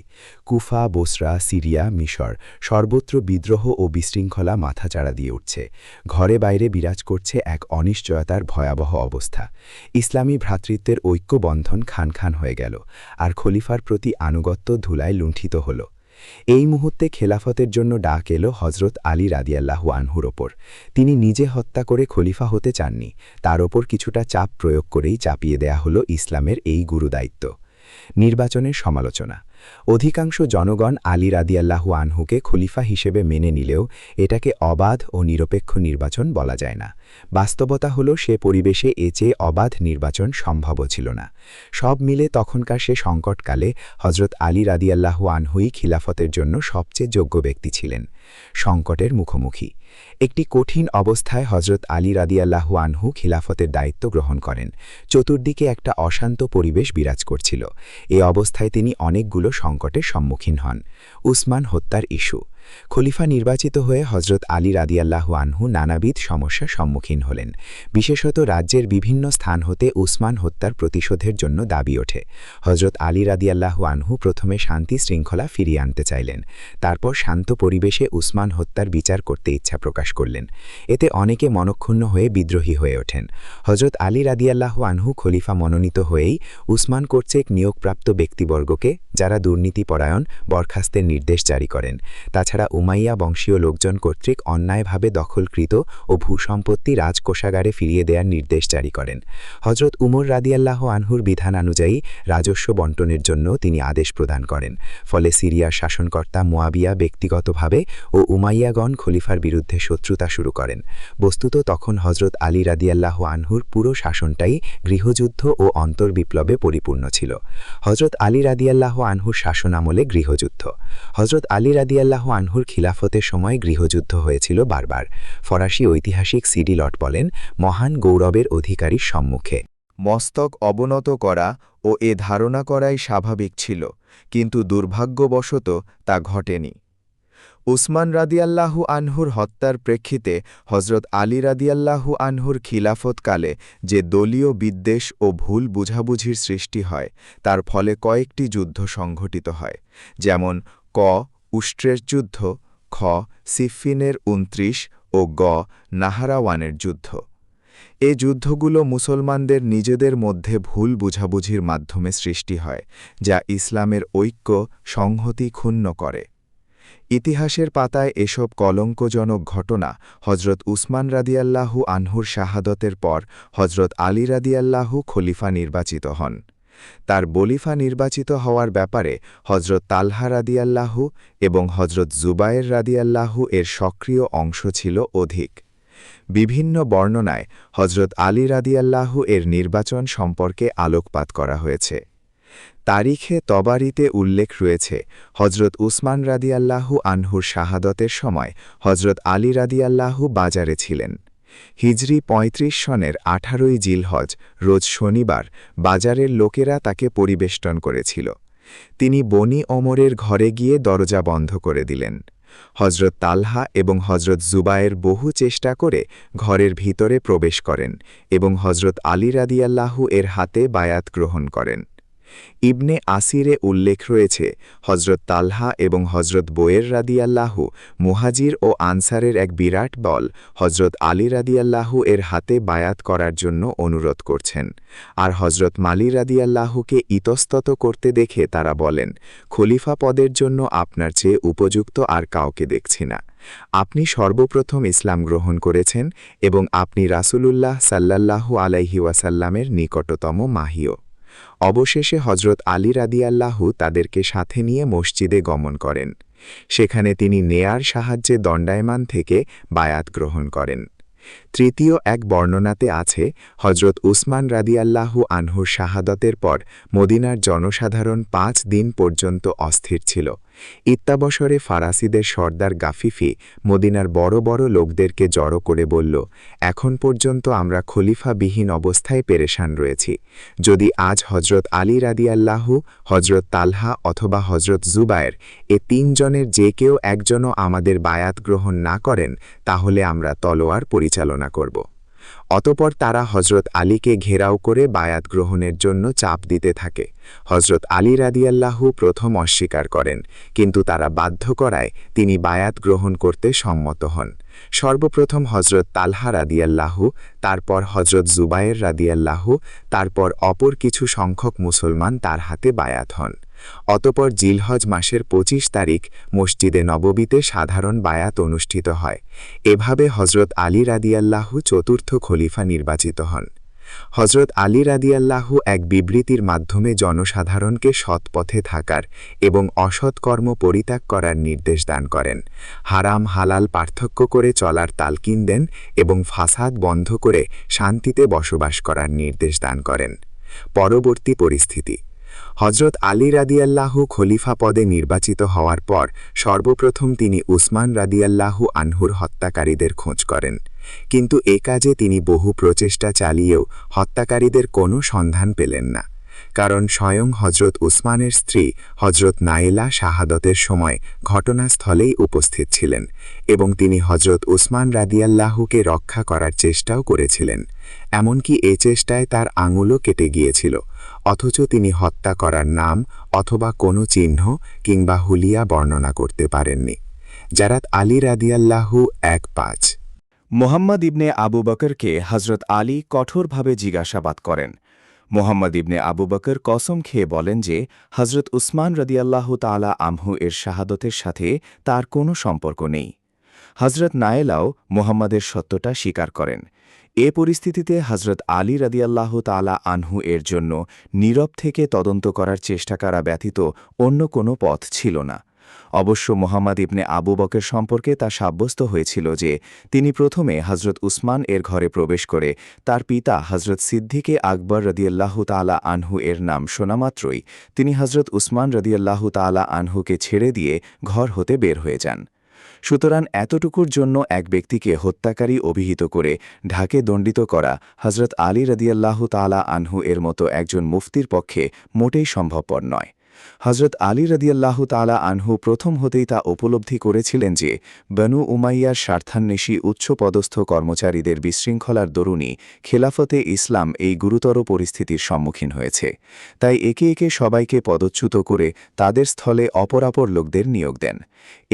কুফা, বসরা, সিরিয়া, মিশর সর্বত্র বিদ্রোহ ও বিশৃঙ্খলা মাথাচাড়া দিয়ে উঠছে। ঘরে বাইরে বিরাজ করছে এক অনিশ্চয়তার ভয়াবহ অবস্থা। ইসলামী ভ্রাতৃত্বের ঐক্যবন্ধন খান খান হয়ে গেল, আর খলিফার প্রতি আনুগত্য ধুলায় লুণ্ঠিত হল। এই মুহূর্তে খেলাফতের জন্য ডাক এলো হজরত আলী রাদিয়াল্লাহু আনহুর ওপর। তিনি নিজে হত্যা করে খলিফা হতে চাননি, তার ওপর কিছুটা চাপ প্রয়োগ করেই চাপিয়ে দেয়া হলো ইসলামের এই গুরুদায়িত্ব। নির্বাচনের সমালোচনা। অধিকাংশ জনগণ আলী রাদিয়াল্লাহু আনহুকে খলিফা হিসেবে মেনে নিলেও এটাকে অবাধ ও নিরপেক্ষ নির্বাচন বলা যায় না। বাস্তবতা হলো সে পরিবেশে এ চেয়ে অবাধ নির্বাচন সম্ভবও ছিল না। সব মিলে তখনকার সে সংকটকালে হজরত আলী রাদিয়াল্লাহু আনহুই খিলাফতের জন্য সবচেয়ে যোগ্য ব্যক্তি ছিলেন। সংকটের মুখোমুখি একটি কঠিন অবস্থায় হজরত আলী রাদিয়াল্লাহু আনহু খিলাফতের দায়িত্ব গ্রহণ করেন। চতুর্দিকে একটা অশান্ত পরিবেশ বিরাজ করছিল। এ অবস্থায় তিনি অনেকগুলো সংকটের সম্মুখীন হন। উসমান হত্যার ইস্যু। খলিফা নির্বাচিত হয়ে হজরত আলী রাদিয়াল্লাহু আনহু নানাবিধ সমস্যার সম্মুখীন হলেন। বিশেষত রাজ্যের বিভিন্ন স্থান হতে উসমান হত্যার প্রতিশোধের জন্য দাবি ওঠে। হজরত আলী রাদিয়াল্লাহু আনহু প্রথমে শান্তি শৃঙ্খলা ফিরিয়ে আনতে চাইলেন, তারপর শান্ত পরিবেশে উসমান হত্যার বিচার করতে ইচ্ছা প্রকাশ করলেন। এতে অনেকে মনক্ষুণ্ণ হয়ে বিদ্রোহী হয়ে ওঠেন। হজরত আলী রাদিয়াল্লাহু আনহু খলিফা মনোনীত হয়েই উসমান কর্তৃক নিয়োগপ্রাপ্ত ব্যক্তিবর্গকে, যারা দুর্নীতিপরায়ণ, বরখাস্তের নির্দেশ জারি করেন। তাছাড়া উমাইয়া বংশীয় লোকজন কর্তৃক অন্যায়ভাবে দখলকৃত ও ভূসম্পত্তি রাজকোষাগারে ফিরিয়ে দেওয়ার নির্দেশ জারি করেন। হজরত উমর রাদিয়াল্লাহু আনহুর বিধান অনুযায়ী রাজস্ব বণ্টনের জন্য তিনি আদেশ প্রদান করেন। ফলে সিরিয়ার শাসনকর্তা মুয়াবিয়া ব্যক্তিগতভাবে ও উমাইয়াগণ খলিফার বিরুদ্ধে শত্রুতা শুরু করেন। বস্তুত তখন হজরত আলী রাদিয়াল্লাহু আনহুর পুরো শাসনটাই গৃহযুদ্ধ ও অন্তর্বিপ্লবে পরিপূর্ণ ছিল। হজরত আলী রাদিয়াল্লাহু আনহুর শাসনামলে গৃহযুদ্ধ। হজরত আলী রাদিয়াল্লাহু আনহুর খিলাফতের সময় গৃহযুদ্ধ হয়েছিল বারবার। ফরাসি ঐতিহাসিক সিডি লট বলেন, মহান গৌরবের অধিকারীর সম্মুখে মস্তক অবনত করা ও এ ধারণা করাই স্বাভাবিক ছিল, কিন্তু দুর্ভাগ্যবশত তা ঘটেনি। উসমান রাদিয়াল্লাহু আনহুর হত্যার প্রেক্ষিতে হজরত আলী রাদিয়াল্লাহু আনহুর খিলাফতকালে যে দলীয় বিদ্বেষ ও ভুল বুঝাবুঝির সৃষ্টি হয়, তার ফলে কয়েকটি যুদ্ধ সংঘটিত হয়, যেমন ক উষ্ট্রের যুদ্ধ, খ সিফিনের ২৯ ও গ নাহারাওয়ানের যুদ্ধ। এ যুদ্ধগুলো মুসলমানদের নিজেদের মধ্যে ভুল বুঝাবুঝির মাধ্যমে সৃষ্টি হয়, যা ইসলামের ঐক্য সংহতি ক্ষুণ্ণ করে। ইতিহাসের পাতায় এসব কলঙ্কজনক ঘটনা হজরত উসমান রাদিয়াল্লাহু আনহুর শাহাদতের পর হজরত আলী রাদিয়াল্লাহু খলিফা নির্বাচিত হন। তার বলিফা নির্বাচিত হওয়ার ব্যাপারে হজরত তালহা রাদিয়াল্লাহু এবং হজরত জুবায়ের রাদিয়াল্লাহু এর সক্রিয় অংশ ছিল অধিক। বিভিন্ন বর্ণনায় হজরত আলী রাদিয়াল্লাহু এর নির্বাচন সম্পর্কে আলোকপাত করা হয়েছে। তারিখে তবারিতে উল্লেখ রয়েছে, হজরত উসমান রাদিয়াল্লাহু আনহুর শাহাদতের সময় হজরত আলী রাদিয়াল্লাহু বাজারে ছিলেন। হিজরি ৩৫ সনের ১৮ই জিলহজ রোজ শনিবার বাজারের লোকেরা তাকে পরিবেষ্টন করেছিল। তিনি বনি ওমরের ঘরে গিয়ে দরজা বন্ধ করে দিলেন। হজরত তালহা এবং হজরত জুবায়ের বহু চেষ্টা করে ঘরের ভিতরে প্রবেশ করেন এবং হজরত আলী রাদিয়াল্লাহু এর হাতে বায়াত গ্রহণ করেন। ইবনে আসিরে উল্লেখ রয়েছে, হজরত তালহা এবং হজরত বোয়ের রাদিয়াল্লাহু মুহাজির ও আনসারের এক বিরাট দল হজরত আলী রাদিয়াল্লাহু এর হাতে বায়াত করার জন্য অনুরোধ করছেন, আর হজরত মালি রাদিয়াল্লাহুকে ইতস্তত করতে দেখে তারা বলেন, খলিফা পদের জন্য আপনার চেয়ে উপযুক্ত আর কাউকে দেখছি না। আপনি সর্বপ্রথম ইসলাম গ্রহণ করেছেন এবং আপনি রাসূলুল্লাহ সাল্লাল্লাহু আলাইহি ওয়াসাল্লামের নিকটতম মাহিও। অবশেষে হজরত আলী রাদিয়াল্লাহু তাদেরকে সাথে নিয়ে মসজিদে গমন করেন। সেখানে তিনি নেয়ার সাহায্যে দণ্ডায়মান থেকে বায়াত গ্রহণ করেন। তৃতীয় এক বর্ণনাতে আছে, হজরত উসমান রাদিয়াল্লাহু আনহুর শাহাদতের পর মদিনার জনসাধারণ ৫ দিন পর্যন্ত অস্থির ছিল ইত্যাবসরে ফারাসিদের সর্দার গাফিফি মদিনার বড় বড় লোকদেরকে জড়ো করে বলল, এখন পর্যন্ত আমরা খলিফাবিহীন অবস্থায় পেরেশান রয়েছি। যদি আজ হজরত আলী রাদিয়াল্লাহু, হজরত তালহা অথবা হজরত জুবায়ের এ তিনজনের যে কেউ একজনও আমাদের বায়াত গ্রহণ না করেন, তাহলে আমরা তলোয়ার পরিচালনা করব। অতপর তারা হজরত আলীকে ঘেরাও করে বায়াত গ্রহণের জন্য চাপ দিতে থাকে। হজরত আলী রাদিয়াল্লাহু প্রথম অস্বীকার করেন, কিন্তু তারা বাধ্য করায় তিনি বায়াত গ্রহণ করতে সম্মত হন। সর্বপ্রথম হজরত তালহা রাদিয়াল্লাহু, তারপর হজরত জুবায়ের রাদিয়াল্লাহু, তারপর অপর কিছু সংখ্যক মুসলমান তার হাতে বায়াত হন। অতপর জিলহজ মাসের ২৫ তারিখ মসজিদে নববীতে সাধারণ বায়াত অনুষ্ঠিত হয়। এভাবে হজরত আলী রাদিয়াল্লাহু চতুর্থ খলিফা নির্বাচিত হন। হজরত আলী রাদিয়াল্লাহু এক বিবৃতির মাধ্যমে জনসাধারণকে সৎ পথে থাকার এবং অসৎ কর্ম পরিত্যাগ করার নির্দেশ দান করেন, হারাম হালাল পার্থক্য করে চলার তালকিন দেন এবং ফাসাদ বন্ধ করে শান্তিতে বসবাস করার নির্দেশ দান করেন। পরবর্তী পরিস্থিতি: হজরত আলী রাদিয়াল্লাহু খলিফা পদে নির্বাচিত হওয়ার পর সর্বপ্রথম তিনি উসমান রাদিয়াল্লাহু আনহুর হত্যাকারীদের খোঁজ করেন। কিন্তু এ কাজে তিনি বহু প্রচেষ্টা চালিয়েও হত্যাকারীদের কোনো সন্ধান পেলেন না, কারণ স্বয়ং হজরত উসমানের স্ত্রী হজরত নাইলা শাহাদতের সময় ঘটনাস্থলেই উপস্থিত ছিলেন এবং তিনি হজরত উসমান রাদিয়াল্লাহুকে রক্ষা করার চেষ্টাও করেছিলেন। এমনকি এ চেষ্টায় তার আঙুলও কেটে গিয়েছিল, অথচ তিনি হত্যা করার নাম অথবা কোনো চিহ্ন কিংবা হুলিয়া বর্ণনা করতে পারেননি। জারাত আলী রাদিয়াল্লাহু ১-৫। মোহাম্মদ ইবনে আবু বকরকে হজরত আলী কঠোরভাবে জিজ্ঞাসাবাদ করেন। মোহাম্মদ ইবনে আবু বকর কসম খেয়ে বলেন যে হজরত উসমান রাদিয়াল্লাহু তাআলা আনহু এর শাহাদতের সাথে তার কোনো সম্পর্ক নেই। হজরত নায়েলাও মোহাম্মদের সত্যটা স্বীকার করেন। এ পরিস্থিতিতে হজরত আলী রাদিয়াল্লাহু তাআলা আনহু এর জন্য নীরব থেকে তদন্ত করার চেষ্টা করা ব্যতীত অন্য কোনো পথ ছিল না। অবশ্য মোহাম্মদ ইবনে আবু বকর সম্পর্কে তা সাব্যস্ত হয়েছিল যে তিনি প্রথমে হজরত উসমান এর ঘরে প্রবেশ করে তার পিতা হজরত সিদ্দিকে আকবর রাদিয়াল্লাহু তাআলা আনহু এর নাম শোনামাত্রই তিনি হজরত উসমান রাদিয়াল্লাহু তাআলা আনহুকে ছেড়ে দিয়ে ঘর হতে বের হয়ে যান। সুতরাং এতটুকুর জন্য এক ব্যক্তিকে হত্যাকারী অভিহিত করে ঢাকে দণ্ডিত করা হজরত আলী রাদিয়াল্লাহু তাআলা আনহু এর মতো একজন মুফতির পক্ষে মোটেই সম্ভবপর নয়। হজরত আলী রাদিয়াল্লাহু তাআলা আনহু প্রথম হতেই তা উপলব্ধি করেছিলেন যে বনু উমাইয়ার স্বার্থান্বেষী উচ্চপদস্থ কর্মচারীদের বিশৃঙ্খলার দরুণই খেলাফতে ইসলাম এই গুরুতর পরিস্থিতির সম্মুখীন হয়েছে। তাই একে একে সবাইকে পদচ্যুত করে তাদের স্থলে অপরাপর লোকদের নিয়োগ দেন।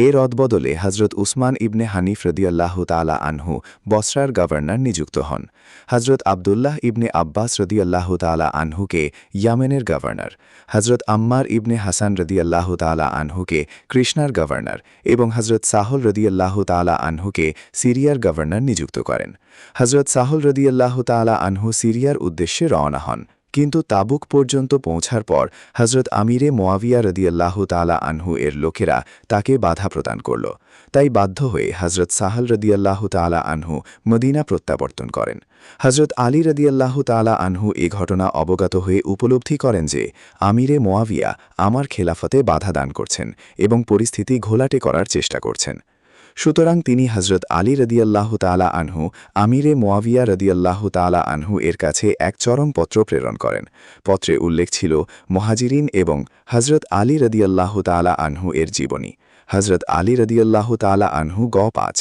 এর অদবদলে হজরত উসমান ইবনে হানিফ রাদিয়াল্লাহু তাআলা আনহু বসরার গভর্নর নিযুক্ত হন। হজরত আবদুল্লাহ ইবনে আব্বাস রাদিয়াল্লাহু তাআলা আনহুকে ইয়ামেনের গভর্নর, হজরত আম্মার ইবনে হাসান রাদিয়াল্লাহু তাআলা আনহুকে কৃষ্ণার গভর্নর এবং হজরত সাহল রাদিয়াল্লাহু তাআলা আনহুকে সিরিয়ার গভর্নর নিযুক্ত করেন। হজরত সাহল রাদিয়াল্লাহু তাআলা আনহু সিরিয়ার উদ্দেশ্যে রওনা হন, কিন্তু তাবুক পর্যন্ত পৌঁছার পর হজরত আমিরে মোয়াবিয়া রাদিয়াল্লাহু তাআলা আনহু এর লোকেরা তাকে বাধা প্রদান করল। তাই বাধ্য হয়ে হজরত সাহল রাদিয়াল্লাহু তাআলা আনহু মদিনা প্রত্যাবর্তন করেন। হজরত আলী রাদিয়াল্লাহু তাআলা আনহু এ ঘটনা অবগত হয়ে উপলব্ধি করেন যে আমিরে মোয়াবিয়া আমার খেলাফতে বাধা দান করছেন এবং পরিস্থিতি ঘোলাটে করার চেষ্টা করছেন। সুতরাং তিনি হজরত আলী রাদিয়াল্লাহু তাআলা আনহু আমিরে মোয়াবিয়া রাদিয়াল্লাহু তাআলা আনহু এর কাছে এক চরম পত্র প্রেরণ করেন। পত্রে উল্লেখ ছিল মুহাজিরিন এবং হজরত আলী রাদিয়াল্লাহু তাআলা আনহু এর জীবনী। হজরত আলী রাদিয়াল্লাহু তাআলা আনহু গ৫: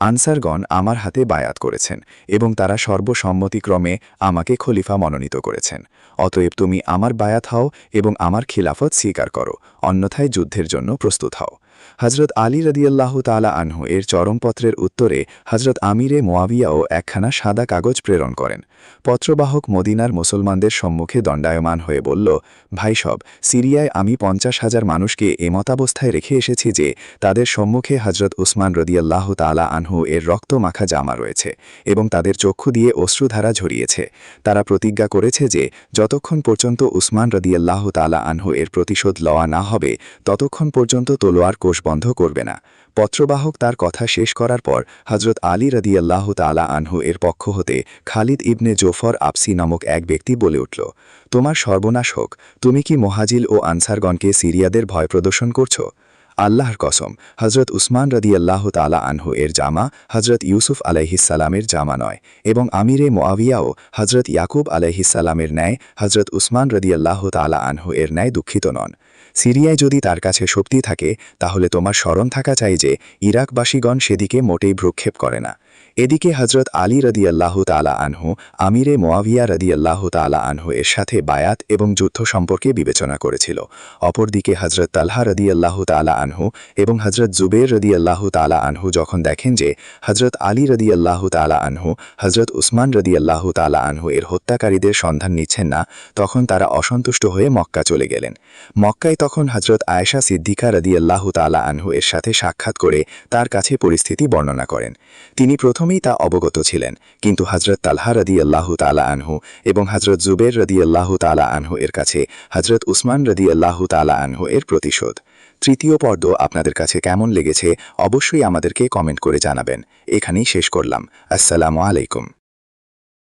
আনসারগণ আমার হাতে বায়াত করেছেন এবং তারা সর্বসম্মতিক্রমে আমাকে খলিফা মনোনীত করেছেন। অতএব তুমি আমার বায়াত হও এবং আমার খিলাফত স্বীকার করো, অন্যথায় যুদ্ধের জন্য প্রস্তুত হও। হজরত আলী রাদিয়াল্লাহু তাআলা আনহু এর চরমপত্রের উত্তরে হজরত আমিরে মোয়াবিয়াও একখানা সাদা কাগজ প্রেরণ করেন। পত্রবাহক মদিনার মুসলমানদের সম্মুখে দণ্ডায়মান হয়ে বলল, ভাই সব, সিরিয়ায় আমি ৫০,০০০ মানুষকে এমতাবস্থায় রেখে এসেছি যে তাদের সম্মুখে হজরত উসমান রাদিয়াল্লাহু তাআলা আনহু এর রক্ত মাখা জামা রয়েছে এবং তাদের চক্ষু দিয়ে অশ্রুধারা ঝরিয়েছে। তারা প্রতিজ্ঞা করেছে যে যতক্ষণ পর্যন্ত উসমান রাদিয়াল্লাহু তাআলা আনহু এর প্রতিশোধ লওয়া না হবে ততক্ষণ পর্যন্ত তলোয়ার কোষ বন্ধ করবে না। পত্রবাহক তার কথা শেষ করার পর হজরত আলী রাদিয়াল্লাহু তাআলা আনহু এর পক্ষ হতে খালিদ ইবনে জোফর আপসি নামক এক ব্যক্তি বলে উঠল, তোমার সর্বনাশ হোক, তুমি কি মুহাজির ও আনসারগণকে সিরিয়াদের ভয় প্রদর্শন করছ? আল্লাহর কসম হজরত উসমান রদিয়াল্লাহ তালা আনহু এর জামা হজরত ইউসুফ আলাইহিসালামের জামা নয়, এবং আমিরে মোয়াবিয়াও হজরত ইয়াকুব আলাইহিসালামের ন্যায় হজরত উসমান রদিয়াল্লাহ তালা আনহু এর ন্যায় দুঃখিত নন। সিরিয়ায় যদি তার কাছে শক্তি থাকে তাহলে তোমার স্মরণ থাকা চাই যে ইরাকবাসীগণ সেদিকে মোটেই ভ্রুক্ষেপ করে না। এদিকে হজরত আলী রদিয়াল্লাহ তালা আনহু আমিরে মোয়াবিয়া রদিয়াল্লাহ তালা আনহু এর সাথে বায়াত এবং যুদ্ধ সম্পর্কে বিবেচনা করেছিল। অপরদিকে হজরত তালহা রদিয়াল্লাহ তালা আনহু এবং হজরত জুবের রদিয়াল্লাহ তালা আনহু যখন দেখেন যে হজরত আলী রদিয়াল্লাহ তালা আনহু হজরত উসমান রদিয়াল্লাহ তালা আনহু এর হত্যাকারীদের সন্ধান নিচ্ছেন না, তখন তারা অসন্তুষ্ট হয়ে মক্কা চলে গেলেন। মক্কায় তখন হজরত আয়েশা সিদ্দিকা রদিয়াল্লাহ তালা আনহু এর সাথে সাক্ষাৎ করে তার কাছে পরিস্থিতি বর্ণনা করেন। তিনি প্রথমেই তা অবগত ছিলেন, কিন্তু হজরত তালহা রদিয়াল্লাহ তালা আনহু এবং হজরত জুবের রদিয়াল্লাহ তালা আনহু এর কাছে হজরত উসমান রদিয়াল্লাহ তালা আনহু এর প্রতিশোধ। তৃতীয় পর্ব আপনাদের কাছে কেমন লেগেছে অবশ্যই আমাদেরকে কমেন্ট করে জানাবেন। এখানেই শেষ করলাম। আসসালামু আলাইকুম।